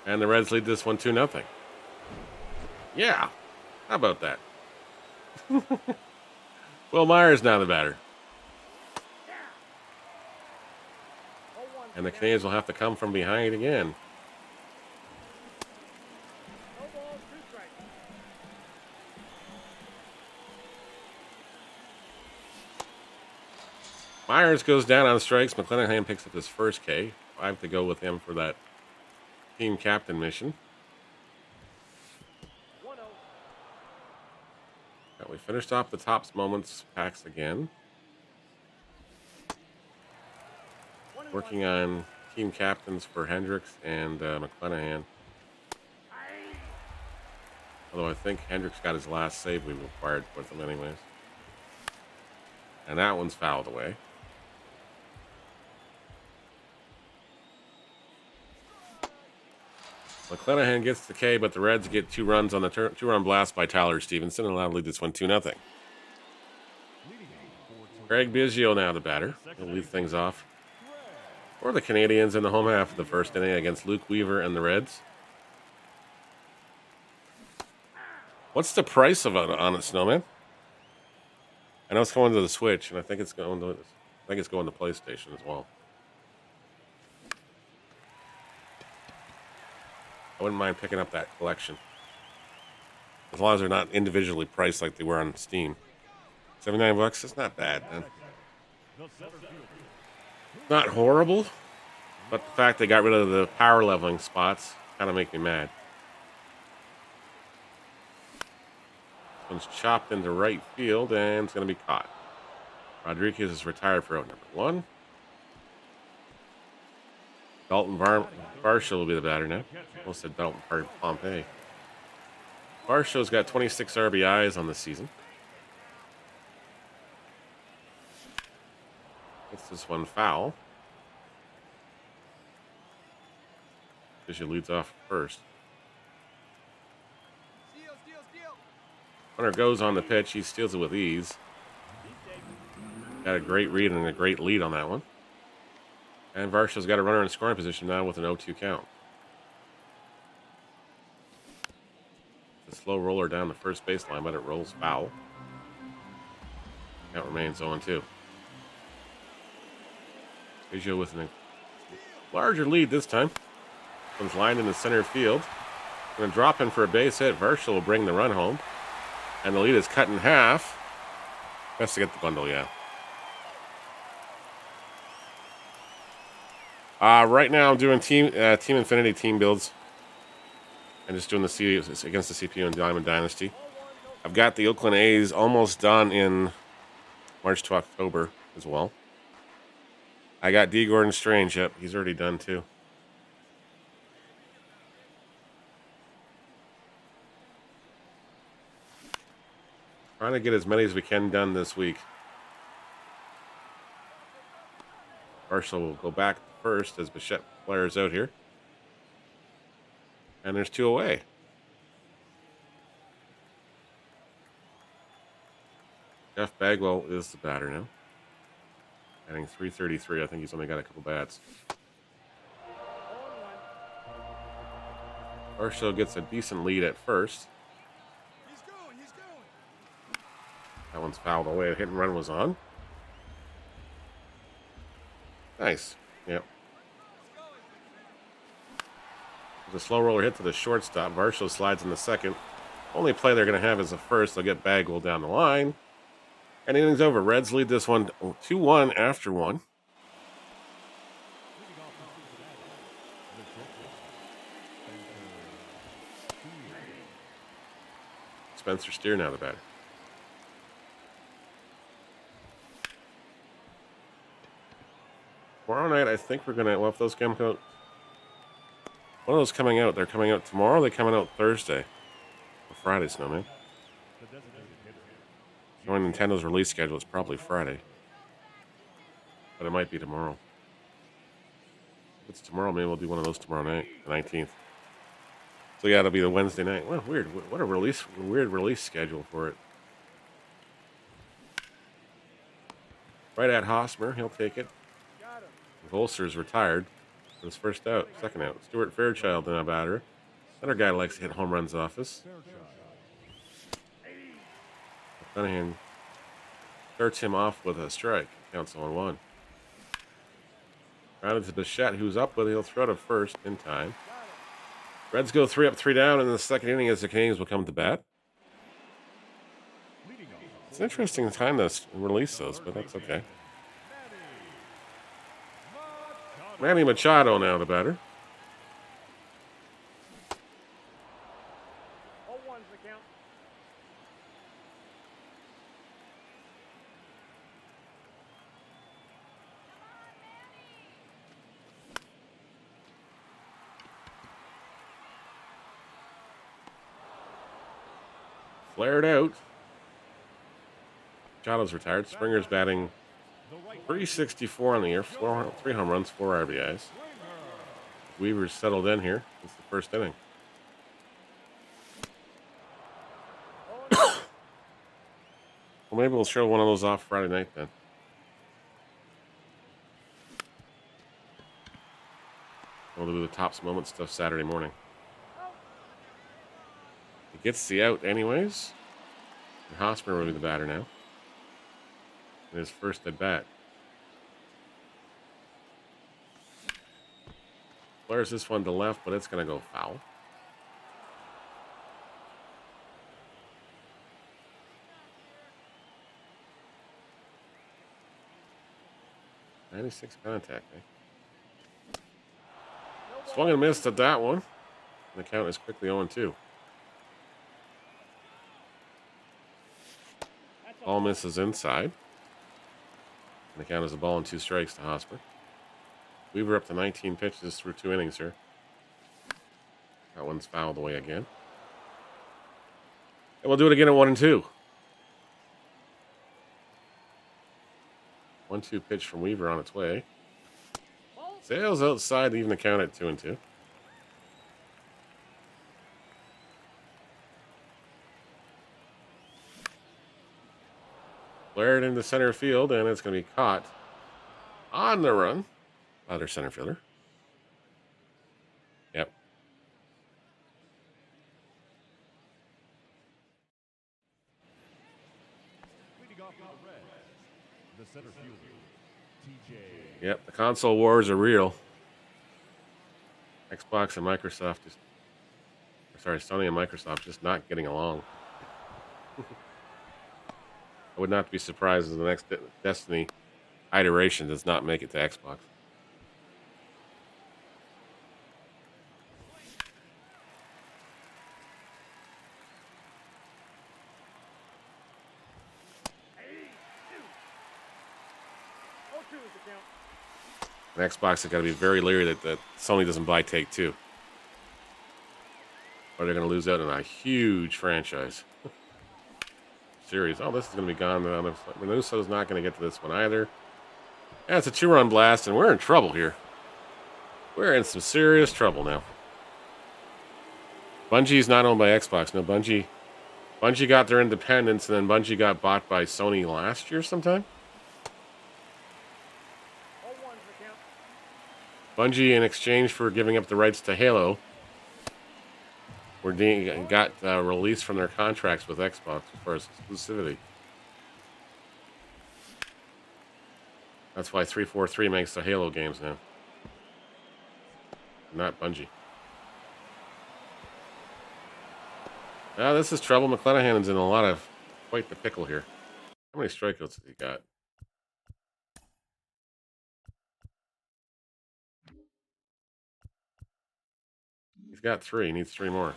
And the Reds lead this one 2-0. Yeah, how about that? Will Myers now the batter. And the Canadians will have to come from behind again. Myers goes down on strikes. McClanahan picks up his first K. 5 to go with him for that team captain mission. We finished off the Tops Moments packs again. Working on team captains for Hendricks and McClanahan. Although I think Hendricks got his last save we required with him anyways. And that one's fouled away. McClanahan gets the K, but the Reds get 2 runs on the 2-run blast by Tyler Stevenson and allow to lead this one 2-0. Craig Biggio now the batter. He'll lead things off. for the Canadians in the home half of the first inning against Luke Weaver and the Reds. What's the price of it on it, Snowman? I know it's going to the Switch, and I think it's going to PlayStation as well. I wouldn't mind picking up that collection, as long as they're not individually priced like they were on Steam. $79, that's not bad, man. Not horrible, but the fact they got rid of the power leveling spots kind of make me mad. This one's chopped into right field, and it's going to be caught. Rodriguez is retired for out number 1. Dalton Varsho will be the batter now. Almost said Dalton Pompey. Varsho's got 26 RBIs on the season. Gets this one foul. Fisher leads off first. Hunter goes on the pitch. He steals it with ease. Got a great read and a great lead on that one. And Varsho's got a runner in scoring position now with an 0-2 count. It's a slow roller down the first baseline, but it rolls foul. Count remains 0-2. Vizio with a larger lead this time. One's lined in the center field. Going to drop in for a base hit. Varsho will bring the run home. And the lead is cut in half. Best to get the bundle, yeah. Right now I'm doing Team Infinity team builds. I'm just doing the series against the CPU and Diamond Dynasty. I've got the Oakland A's almost done in March to October as well. I got D. Gordon Strange. Yep, he's already done too. Trying to get as many as we can done this week. Varsho will go back first as Bichette flares out here. And there's 2 away. Jeff Bagwell is the batter now. Batting .333. I think he's only got a couple bats. Varsho gets a decent lead at first. That one's fouled away. A hit and run was on. Nice. Yep. There's a slow roller hit to the shortstop. Varsho slides in the second. Only play they're going to have is the first. They'll get Bagwell down the line. And inning's over. Reds lead this one 2-1 after 1. Spencer Steer now the batter. Tomorrow night, I think we're going to, well, if those come out, one of those coming out, they're coming out tomorrow, they're coming out Thursday. Or Friday, Snowman. Knowing Nintendo's release schedule, it's probably Friday. But it might be tomorrow. If it's tomorrow, maybe we'll do one of those tomorrow night, the 19th. So yeah, it'll be the Wednesday night. What weird, what a weird release schedule for it. Right at Hosmer, he'll take it. Volster's retired. His first out, second out. Stuart Fairchild in a batter. Another guy likes to hit home runs off us. Cunningham starts him off with a strike. Counts 1-1. Grounded to Bichette, who's up, but he'll throw to first in time. Reds go 3 up, 3 down in the second inning as the Canadians will come to bat. It's an interesting time to release those, but that's okay. Manny Machado now the batter. Flared out. Machado's retired. Springer's batting .364 on the year. 3 home runs, 4 RBIs. Weaver's settled in here. It's the first inning. Well, maybe we'll show one of those off Friday night then. Topps moment stuff Saturday morning. He gets the out anyways. And Hosmer will be the batter now. In his first at bat. Flares this one to left, but it's going to go foul. .96 contact, eh? Swung and missed at that one. And the count is quickly 0-2. Ball misses inside. And the count is a ball and 2 strikes to Hosmer. Weaver up to 19 pitches through 2 innings here. That one's fouled away again. And we'll do it again at 1-2. 1-2 pitch from Weaver on its way. Sails outside, even the count at 2-2. Flared into center field, and it's going to be caught on the run by their center fielder. Yep. Leading off with the Reds, the center fielder, TJ. Yep, the console wars are real. Xbox and Microsoft Sony and Microsoft just not getting along. I would not be surprised if the next Destiny iteration does not make it to Xbox. And Xbox has got to be very leery that Sony doesn't buy Take-Two. Or they're going to lose out on a huge franchise. Series. Oh, this is going to be gone. Minnesota's not going to get to this one either. Yeah, it's a 2-run blast, and we're in trouble here. We're in some serious trouble now. Bungie's not owned by Xbox. No, Bungie got their independence, and then Bungie got bought by Sony last year sometime. Bungie, in exchange for giving up the rights to Halo, got released from their contracts with Xbox as far as exclusivity. That's why 343 makes the Halo games now. Not Bungie. This is trouble. McClanahan's in quite the pickle here. How many strikeouts has he got? He's got 3. He needs 3 more.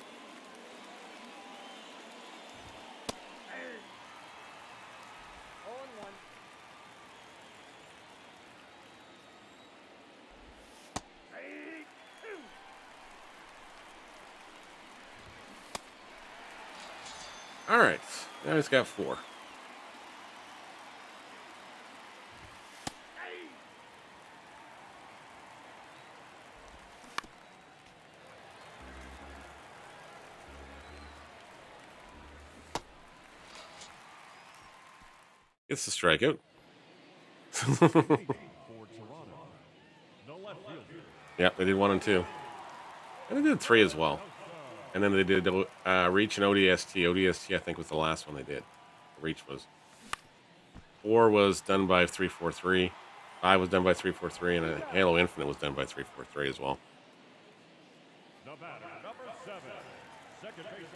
All right. Now he's got 4. It's a strikeout. Yeah, they did 1 and 2. And they did 3 as well. And then they did Reach and ODST. ODST, I think, was the last one they did. Reach was. 4 was done by 343. 5 was done by 343. And Halo Infinite was done by 343 as well. The batter, number 7, second baseman,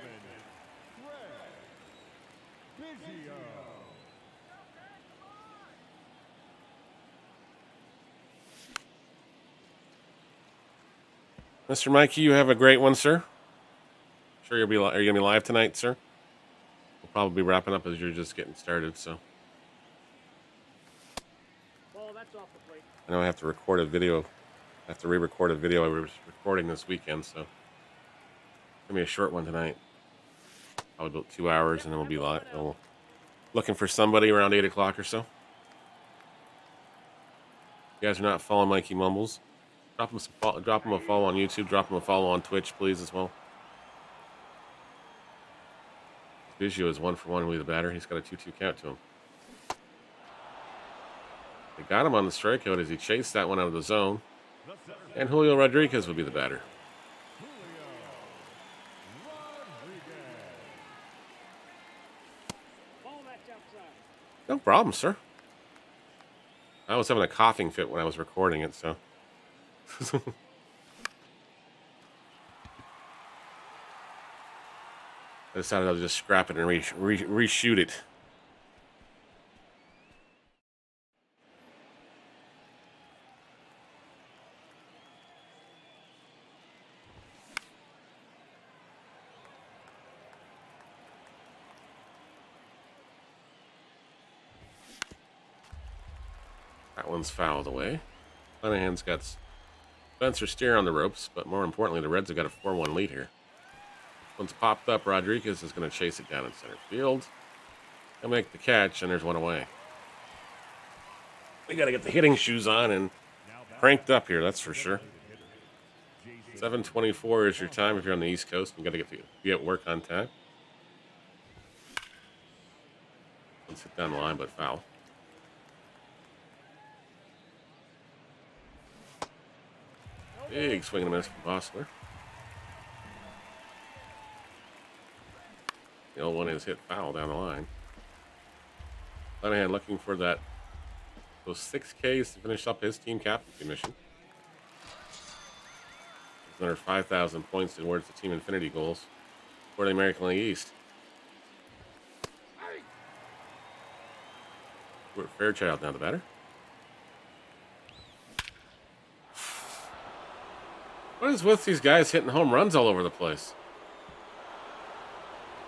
Greg Biggio. Mr. Mikey, you have a great one, sir. Sure, are you gonna be live tonight, sir? We'll probably be wrapping up as you're just getting started. So, Well, that's off the plate. I know I have to record a video. I have to re-record a video I was recording this weekend. So, give me a short one tonight. Probably about 2 hours, and then we'll be live. Looking for somebody around 8 o'clock or so. If you guys are not following Mikey Mumbles, drop him a follow on YouTube. Drop him a follow on Twitch, please, as well. Biggio is 1 for 1 with the batter. He's got a 2-2 count to him. They got him on the strikeout as he chased that one out of the zone. And Julio Rodriguez will be the batter. Ball, that's outside. No problem, sir. I was having a coughing fit when I was recording it, so. I decided I'll just scrap it and reshoot it. That one's fouled away. Lenahan's got Spencer Steer on the ropes, but more importantly, the Reds have got a 4-1 lead here. One's popped up. Rodriguez is going to chase it down in center field. He'll make the catch, and there's one away. We got to get the hitting shoes on and cranked up here, that's for sure. 7:24 is your time if you're on the East Coast. You got to be at work on time. Let's hit down the line, but foul. Big swing and a miss from Bossler. The old one is hit foul down the line. Lenahan looking for those 6 Ks to finish up his team captaincy mission. There's another 5,000 points towards the team infinity goals for the American League East. Fairchild now the batter. What is with these guys hitting home runs all over the place?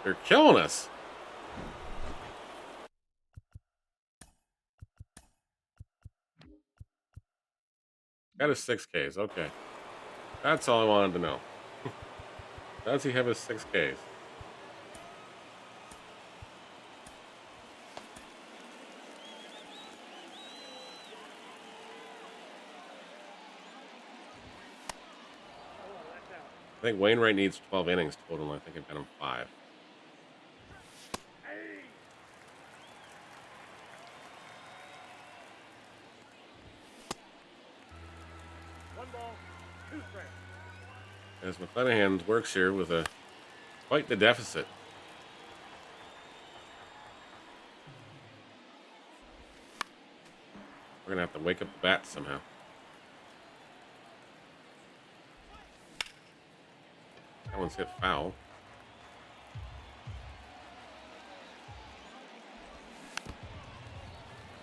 They're killing us. Got his 6 Ks. Okay. That's all I wanted to know. Does he have his 6 Ks? I think Wainwright needs 12 innings total. I think I've got him 5. One ball, 2 strikes. As McClanahan works here with quite the deficit. We're going to have to wake up the bats somehow. That one's hit foul.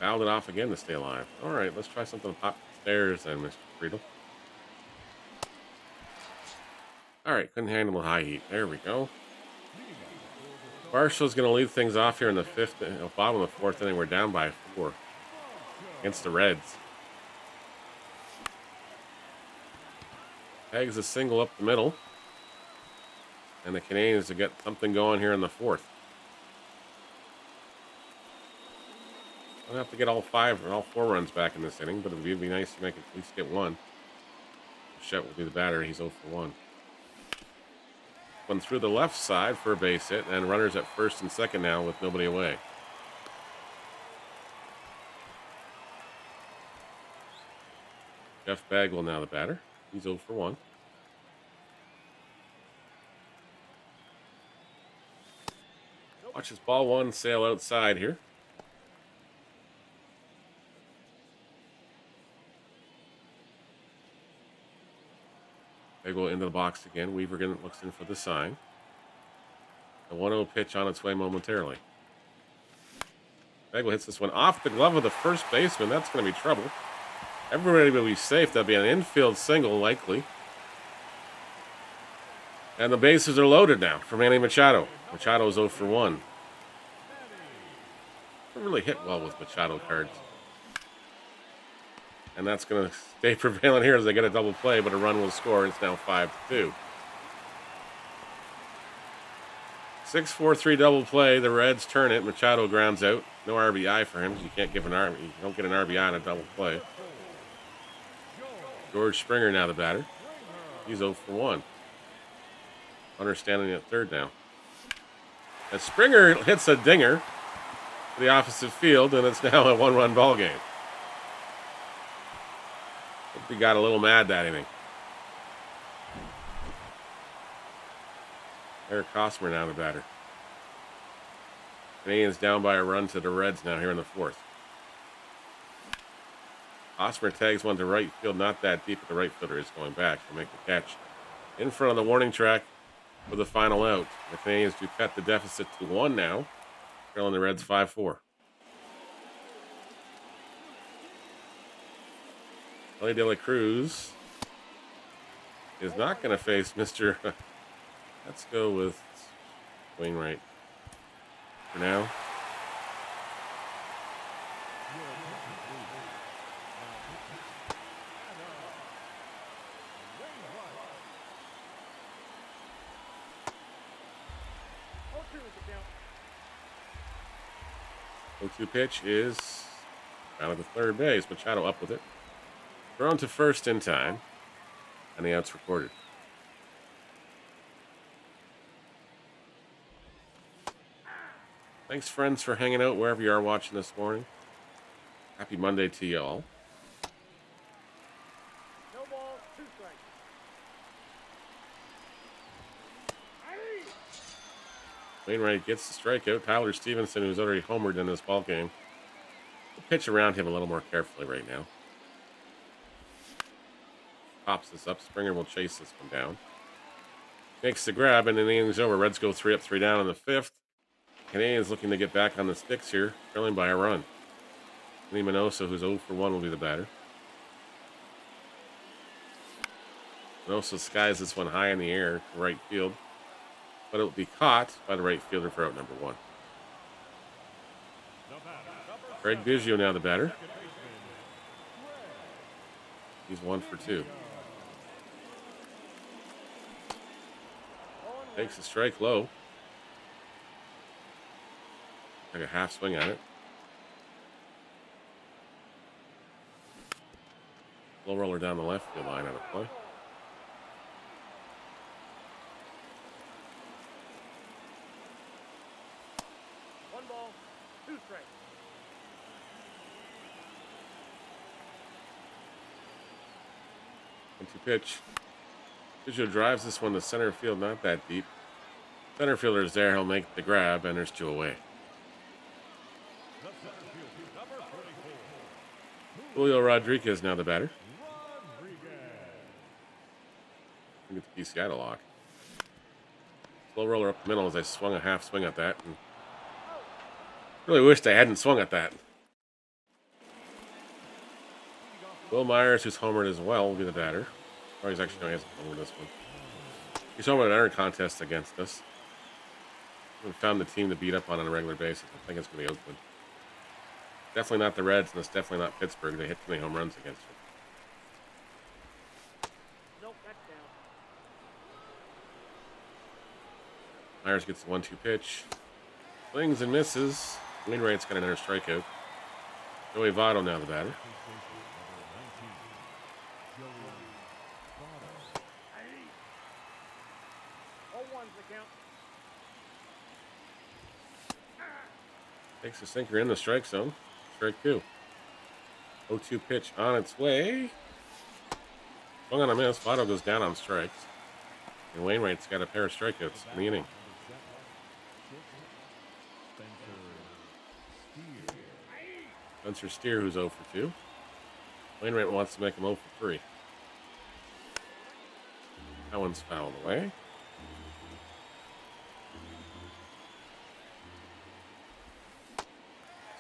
Fouled it off again to stay alive. All right, let's try something to pop the stairs then, Mr. Friedel. All right, couldn't handle the high heat. There we go. Marshall's going to lead things off here in the bottom of the 4th inning. We're down by 4 against the Reds. Pegs a single up the middle. And the Canadians to get something going here in the 4th. I'll have to get all 4 runs back in this inning, but it would be nice to make at least get 1. Shett will be the batter. He's 0 for 1. One through the left side for a base hit, and runners at first and second now with nobody away. Jeff Bagwell now the batter. He's 0 for 1. Watch his ball 1 sail outside here. Bagwell into the box again. Weaver looks in for the sign. The 1-0 pitch on its way momentarily. Bagwell hits this one off the glove of the first baseman. That's going to be trouble. Everybody will be safe. That'll be an infield single, likely. And the bases are loaded now for Manny Machado. Machado's 0 for 1. Really hit well with Machado cards. And that's going to stay prevalent here as they get a double play, but a run will score. It's now 5-2. 6-4-3 double play. The Reds turn it. Machado grounds out. No RBI for him. You can't give you don't get an RBI on a double play. George Springer now the batter. He's 0 for 1. Hunter standing at third now. As Springer hits a dinger to the opposite field, and it's now a 1-run ball game. He got a little mad that inning. Eric Hosmer now the batter. Canadians down by a run to the Reds now here in the fourth. Hosmer tags one to right field, not that deep, but the right fielder is going back to make the catch. In front of the warning track for the final out. The Canadians do cut the deficit to 1 now, trailing the Reds 5-4. Ellie De La Cruz is not going to face Mr. Let's go with Wainwright for now. Oh, 0-2 pitch is out of the third base. Machado up with it. Thrown to first in time. And the out's recorded. Thanks, friends, for hanging out wherever you are watching this morning. Happy Monday to you all. no ball, 2 strikes. Wainwright gets the strikeout. Tyler Stevenson, who's already homered in this ball game, will pitch around him a little more carefully right now. Pops this up. Springer will chase this one down. Makes the grab, and the inning's over. Reds go 3 up, 3 down in the fifth. Canadians looking to get back on the sticks here, trailing by a run. Lee Minoso, who's 0 for 1, will be the batter. Minoso skies this one high in the air to right field, but it will be caught by the right fielder for out number 1. Craig Biggio now the batter. He's 1 for 2. Takes a strike low. Like a half swing at it. Low roller down the left field line out of play. One ball, 2 strikes. One-two pitch. Biggio drives this one to center field, not that deep. Center fielder's there. He'll make the grab, and there's 2 away. Julio Rodriguez now the batter. I think it's PCI to lock. Slow roller up the middle as I swung a half swing at that. And really wished I hadn't swung at that. Will Myers, who's homered as well, will be the batter. Oh, he's actually, no, he hasn't homered this one. He's homered in another contest against us. We found the team to beat up on a regular basis. I think it's going to be Oakland. Definitely not the Reds, and it's definitely not Pittsburgh. They hit too many home runs against them. Nope, that's down. Myers gets the 1-2 pitch. Swings and misses. Wainwright's got another strikeout. Joey Votto now the batter. Takes a sinker in the strike zone. Strike 2. 0-2 pitch on its way. Swung on a miss. Votto goes down on strikes. And Wainwright's got a pair of strikeouts in the inning. Spencer Steer, who's 0 for 2. Wainwright wants to make him 0 for 3. That one's fouled away.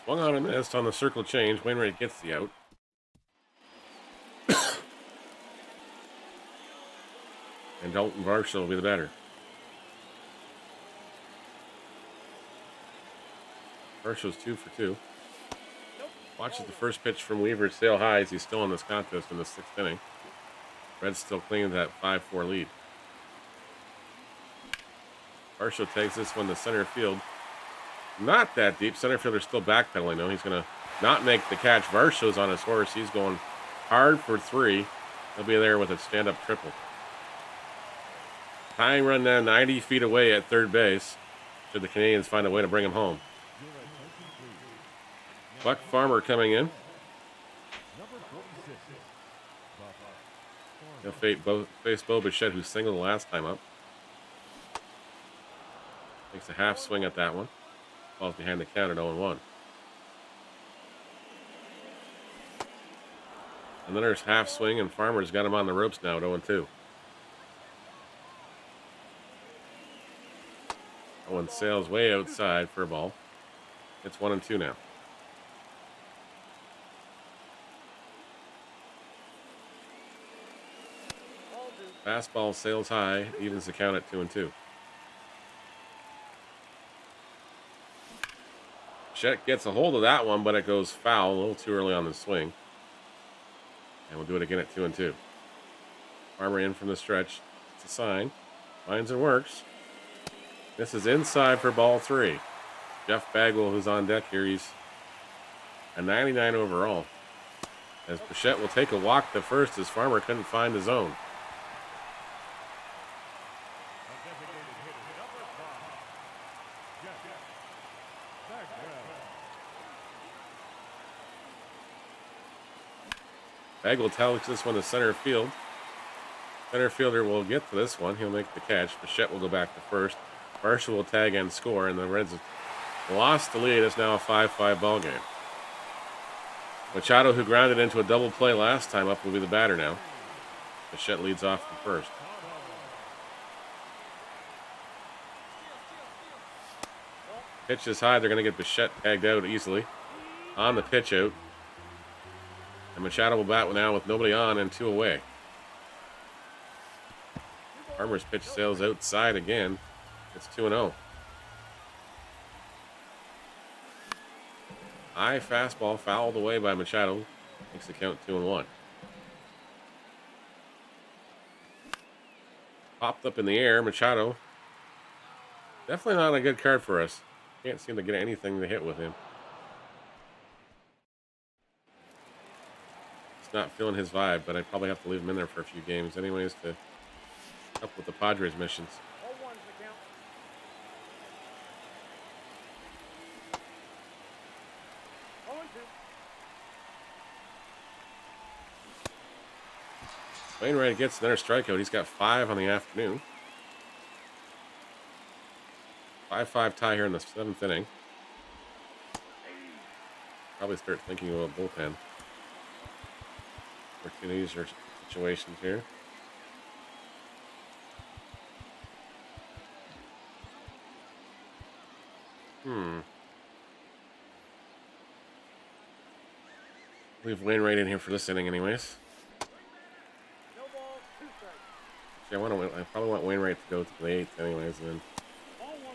Swung on and missed on the circle change. Wainwright gets the out. And Dalton Varsho will be the batter. Varsho's 2 for 2. Watches the first pitch from Weaver sail high as he's still in this contest in the 6th inning. Reds still clinging to that 5-4 lead. Varsho takes this one to center field. Not that deep. Center fielder's still backpedaling, though. He's going to not make the catch. Varsho's on his horse. He's going hard for 3. He'll be there with a stand-up triple. Tying run now 90 feet away at third base. Should the Canadians find a way to bring him home. Buck Farmer coming in. He'll face Bo Bichette, who singled the last time up. Takes a half swing at that one. Falls behind the count at 0-1. And then there's half swing, and Farmer's got him on the ropes now at 0-2. Owen sails way outside for a ball. It's 1-2 now. Fastball sails high, evens the count at 2-2. Bichette gets a hold of that one, but it goes foul a little too early on the swing. And we'll do it again at 2-2. Farmer in from the stretch. It's a sign. Finds and works. This is inside for ball 3. Jeff Bagwell, who's on deck here, he's a 99 overall. As Bichette will take a walk to first as Farmer couldn't find the zone. Bagwell takes this one to center field. Center fielder will get to this one. He'll make the catch. Bichette will go back to first. Marshall will tag and score, and the Reds have lost the lead. It's now a 5-5 ball game. Machado, who grounded into a double play last time up, will be the batter now. Bichette leads off the first. Pitch is high. They're going to get Bichette tagged out easily. On the pitch out. And Machado will bat now with nobody on and 2 away. Farmer's pitch sails outside again. It's 2-0. High fastball fouled away by Machado. Makes the count 2-1. Popped up in the air. Machado. Definitely not a good card for us. Can't seem to get anything to hit with him. He's not feeling his vibe, but I'd probably have to leave him in there for a few games anyways to help with the Padres missions. 0-1's the count. Wainwright gets another strikeout. He's got 5 on the afternoon. 5-5 tie here in the 7th inning. Probably start thinking about bullpen opportunities or situations here. Leave Wainwright in here for this inning anyways. No ball, 2 strikes. I probably want Wainwright to go to the 8th anyways, and then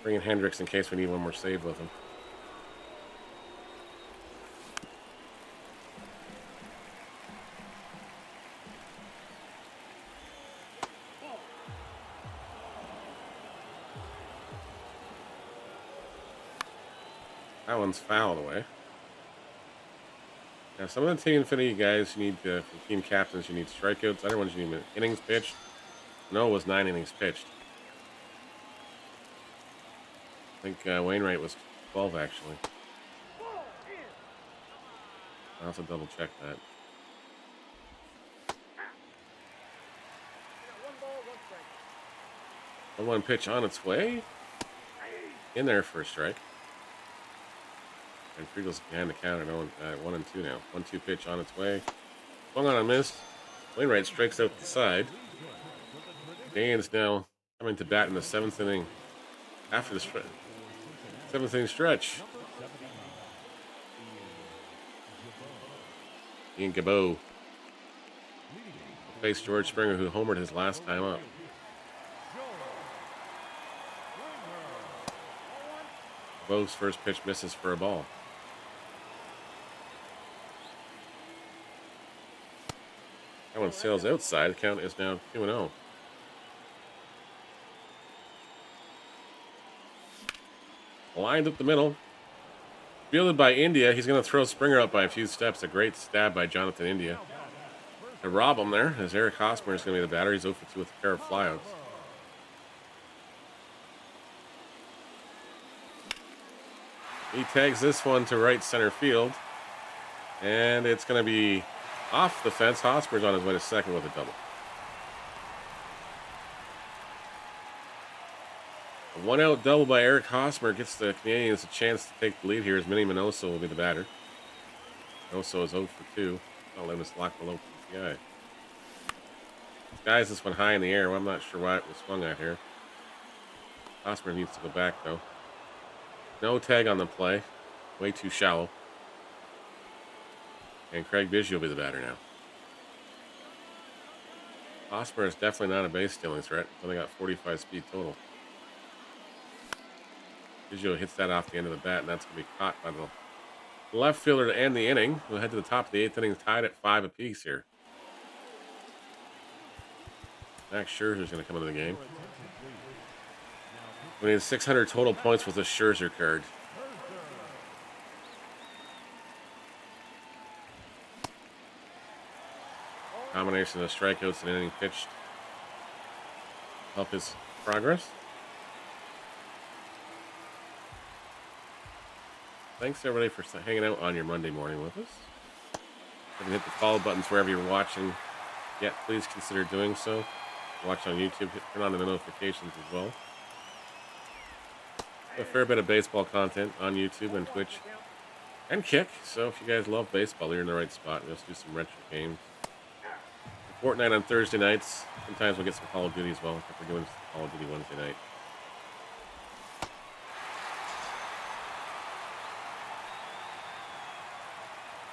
bring in Hendricks in case we need one more save with him. That one's fouled away. Now, some of the team Infinity guys, you need, for team captains, you need strikeouts. Other ones, you need innings pitched. No, it was 9 innings pitched. I think Wainwright was 12, actually. I'll also double check that. 1 ball, 1 strike. 1-1 pitch on its way. In there for a strike. And Friegel's behind the counter at 1-2 now. 1-2 pitch on its way. Swung on a miss. Wainwright strikes out the side. Dane's now coming to bat in the 7th inning. After the 7th inning stretch. Ian Gabot faced George Springer, who homered his last time up. Gabot's first pitch misses for a ball. That one sails outside. The count is now 2-0. Lined up the middle. Fielded by India. He's going to throw Springer up by a few steps. A great stab by Jonathan India. To rob him there, as Eric Hosmer is going to be the batter. He's 0 for 2 with a pair of flyouts. He tags this one to right center field. And it's going to be off the fence. Hosmer's on his way to second with a double. A 1-out double by Eric Hosmer gets the Canadians a chance to take the lead here as Minnie Minoso will be the batter. Minoso is 0 for 2. I'll let us lock below PCI. Guys, this one high in the air. Well, I'm not sure why it was swung at here. Hosmer needs to go back, though. No tag on the play. Way too shallow. And Craig Biggio will be the batter now. Hosmer is definitely not a base stealing threat. He's only got 45 speed total. Biggio hits that off the end of the bat, and that's going to be caught by the left fielder to end the inning. We'll head to the top of the 8th inning, tied at 5 apiece here. Max Scherzer's going to come into the game. We need 600 total points with a Scherzer card. Combination of strikeouts and inning pitched help his progress. Thanks everybody for hanging out on your Monday morning with us. If you hit the follow buttons wherever you're watching yet, please consider doing so. Watch on YouTube, turn on the notifications as well. A fair bit of baseball content on YouTube and Twitch and Kick. So if you guys love baseball, you're in the right spot. We'll do some retro games. Fortnite on Thursday nights. Sometimes we'll get some Call of Duty as well. If we're doing Call of Duty Wednesday night.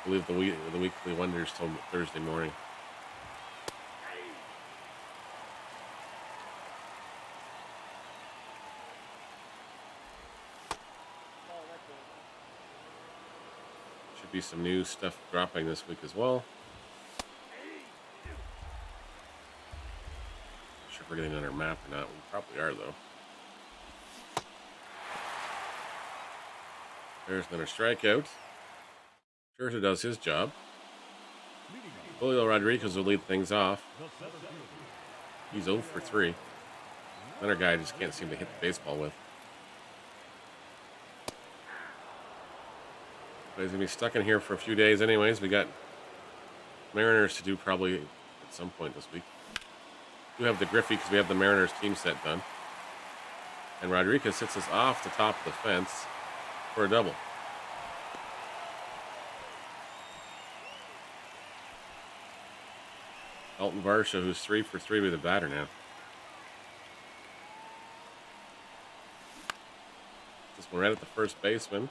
I believe the weekly wonders till Thursday morning. Should be some new stuff dropping this week as well. Not sure if we're getting on our map or not. We probably are though. There's another strikeout. Scherzer does his job. Julio Rodriguez will lead things off. He's 0 for 3. Another guy I just can't seem to hit the baseball with. But he's going to be stuck in here for a few days anyways. We got Mariners to do probably at some point this week. We have the Griffey because we have the Mariners team set done. And Rodriguez hits us off the top of the fence for a double. Elton Varsha, who's 3 for 3 with a batter now. This one right at the first baseman.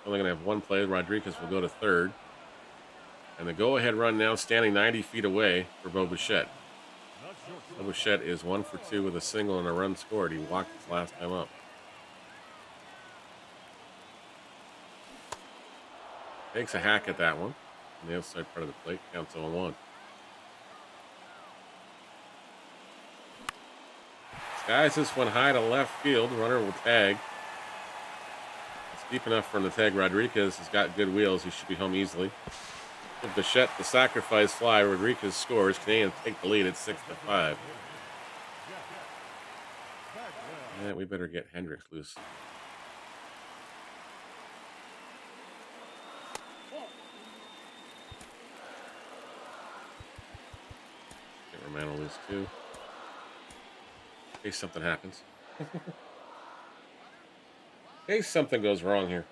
Only going to have one play. Rodriguez will go to third. And the go-ahead run now standing 90 feet away for Bo Bichette. Bo Bichette is 1 for 2 with a single and a run scored. He walked his last time up. Takes a hack at that one. On the outside part of the plate. Counts 0-1. Skies this one high to left field. Runner will tag. It's deep enough for him to tag. Rodriguez has got good wheels. He should be home easily. With Bichette, the sacrifice fly. Rodriguez scores. Canadians take the lead at 6-5. Yeah, we better get Hendricks loose. Get Romano loose too. In case something happens. In case something goes wrong here.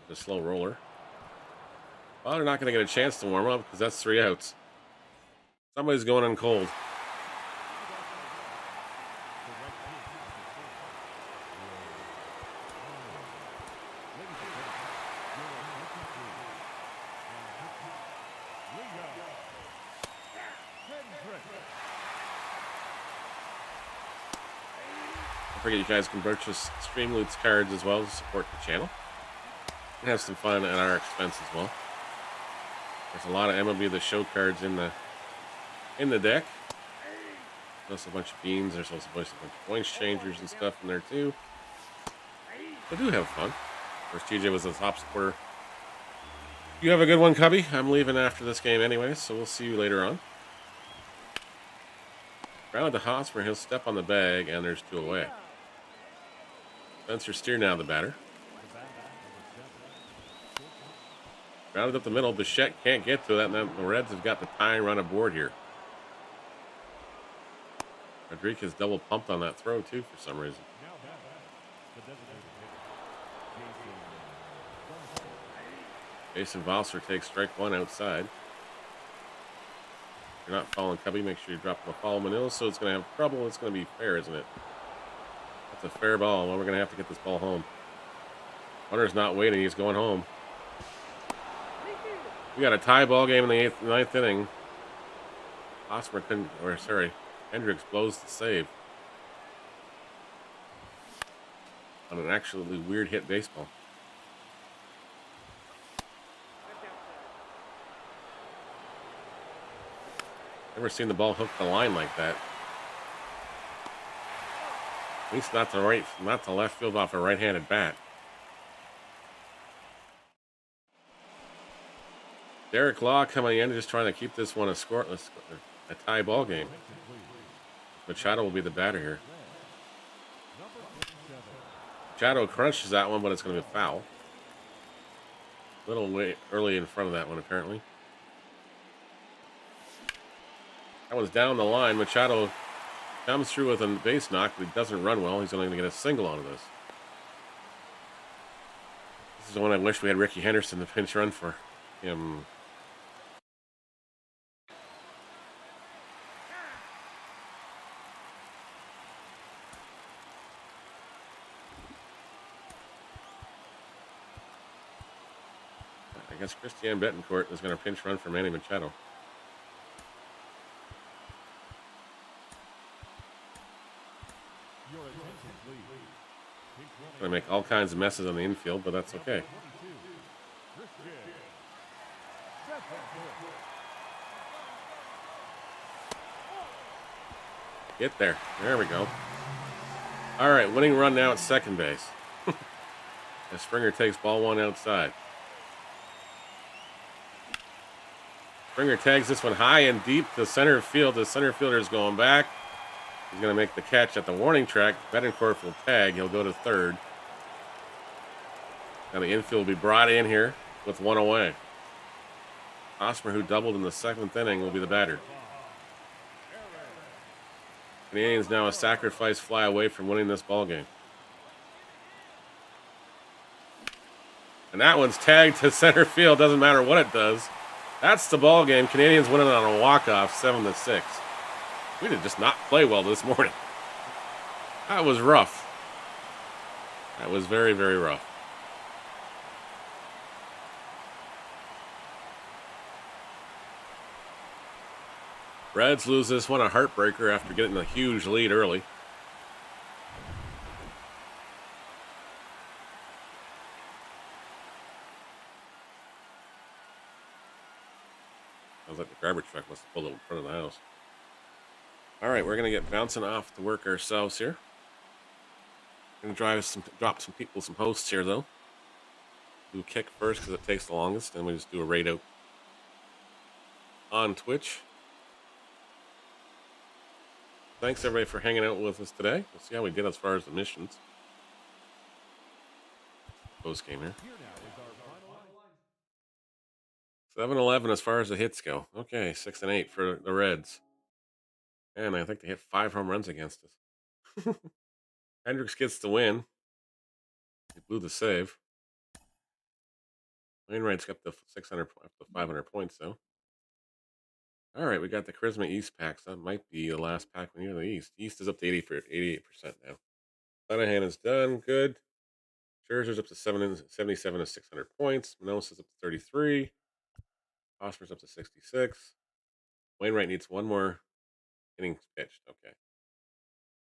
The slow roller. Well, they're not going to get a chance to warm up because that's 3 outs. Somebody's going on cold. Don't forget you guys can purchase Streamloots cards as well to support the channel. And have some fun at our expense as well. There's a lot of MLB The Show cards in the deck. There's also a bunch of beans. There's also a bunch of points changers and stuff in there too. So do have fun. Of course, TJ was the top scorer. You have a good one, Cubby. I'm leaving after this game anyway, so we'll see you later on. Ground to Hosmer. He'll step on the bag, and there's 2 away. Spencer Steer now the batter. Grounded up the middle. Bichette can't get to that. And the Reds have got the tying run aboard here. Rodriguez double pumped on that throw, too, for some reason. Now batting, the designated hitter, Jason Valser takes strike one outside. If you're not following Cubby, make sure you drop the follow Manila, so it's going to have trouble. It's going to be fair, isn't it? That's a fair ball. Well, we're going to have to get this ball home. Hunter's not waiting. He's going home. We got a tie ball game in the ninth inning. Hendricks blows the save on an actually weird hit baseball. Never seen the ball hook the line like that. At least not to left field off a right-handed bat. Derek Law coming in, just trying to keep this one a tie ball game. Machado will be the batter here. Machado crunches that one, but it's going to be a foul. A little way early in front of that one, apparently. That one's down the line. Machado comes through with a base knock, but he doesn't run well. He's only going to get a single out of this. This is the one I wish we had Ricky Henderson to pinch run for him. I guess Christian Betancourt is going to pinch run for Manny Machado. Going to make all kinds of messes on the infield, but that's okay. Get there. There we go. All right, winning run now at second base. As Springer takes ball one outside. Springer tags this one high and deep to center field. The center fielder is going back. He's going to make the catch at the warning track. Betancourt will tag. He'll go to third. Now the infield will be brought in here with one away. Osmer, who doubled in the seventh inning, will be the batter. Canadians now a sacrifice fly away from winning this ball game. And that one's tagged to center field. Doesn't matter what it does. That's the ball game. Canadians winning on a walk-off, 7-6. We did just not play well this morning. That was rough. That was very, very rough. Reds lose this one, a heartbreaker after getting a huge lead early. Sounds like the garbage truck must have pulled up in front of the house. All right, we're going to get bouncing off to work ourselves here. Going to drop some people, some hosts here, though. Do kick first because it takes the longest, and we just do a raid out on Twitch. Thanks, everybody, for hanging out with us today. We'll see how we did as far as the missions. Post game here. 7-11 as far as the hits go. Okay, 6 and 8 for the Reds. And I think they hit 5 home runs against us. Hendricks gets the win. He blew the save. Wainwright's got the 600 up to 500 points, though. All right, we got the Charisma East packs. That might be the last pack we need in the East. East is up to 88% now. Linehan is done. Good. Scherzer's up to 77 to 600 points. Manosa's up to 33. Osmer's up to 66. Wainwright needs one more innings pitched. Okay.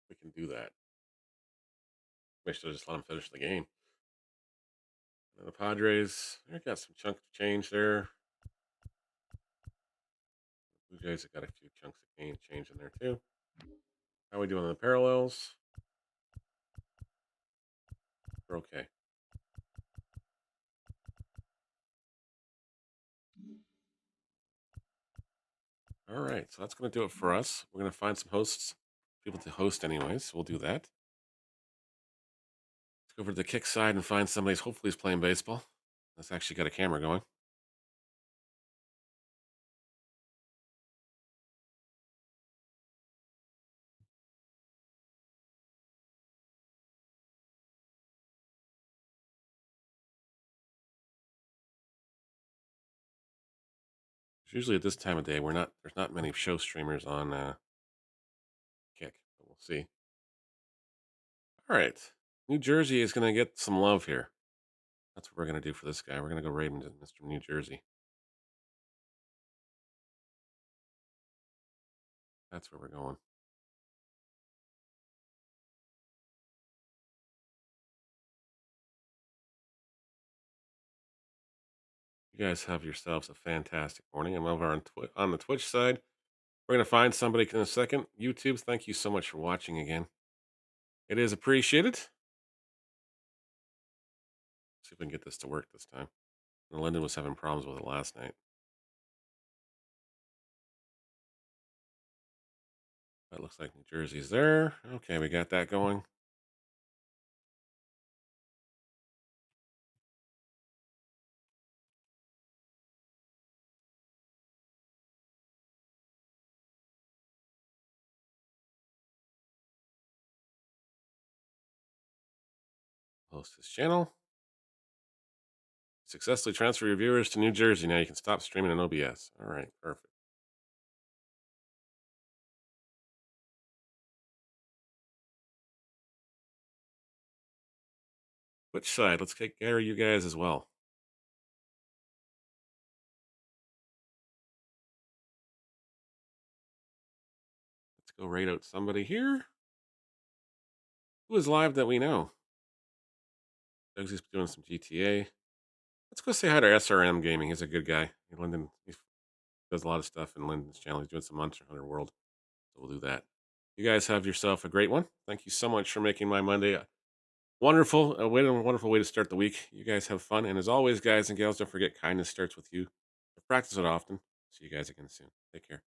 We can do that. We should just let him finish the game. And the Padres, they got some chunk of change there. Blue Jays have got a few chunks of change in there too. How are we doing on the parallels? We're okay. All right, so that's going to do it for us. We're going to find some hosts, people to host anyways. We'll do that. Let's go over to the kick side and find somebody who's hopefully playing baseball. That's actually got a camera going. Usually at this time of day, there's not many show streamers on Kick, but we'll see. All right, New Jersey is going to get some love here. That's what we're going to do for this guy. We're going to go right into Mr. New Jersey. That's where we're going. You guys have yourselves a fantastic morning. I'm over on the Twitch side. We're going to find somebody in a second. YouTube, thank you so much for watching again. It is appreciated. See if we can get this to work this time. And Lyndon was having problems with it last night. That looks like New Jersey's there. Okay, we got that going. Host his channel. Successfully transfer your viewers to New Jersey. Now you can stop streaming in OBS. All right, perfect. Which side? Let's get Gary, you guys as well. Let's go rate out somebody here. Who is live that we know? Doug's just doing some GTA. Let's go say hi to SRM Gaming. He's a good guy. Lyndon, he does a lot of stuff in Lyndon's channel. He's doing some Monster Hunter World. So we'll do that. You guys have yourself a great one. Thank you so much for making my Monday a wonderful way to start the week. You guys have fun. And as always, guys and gals, don't forget kindness starts with you. Practice it often. See you guys again soon. Take care.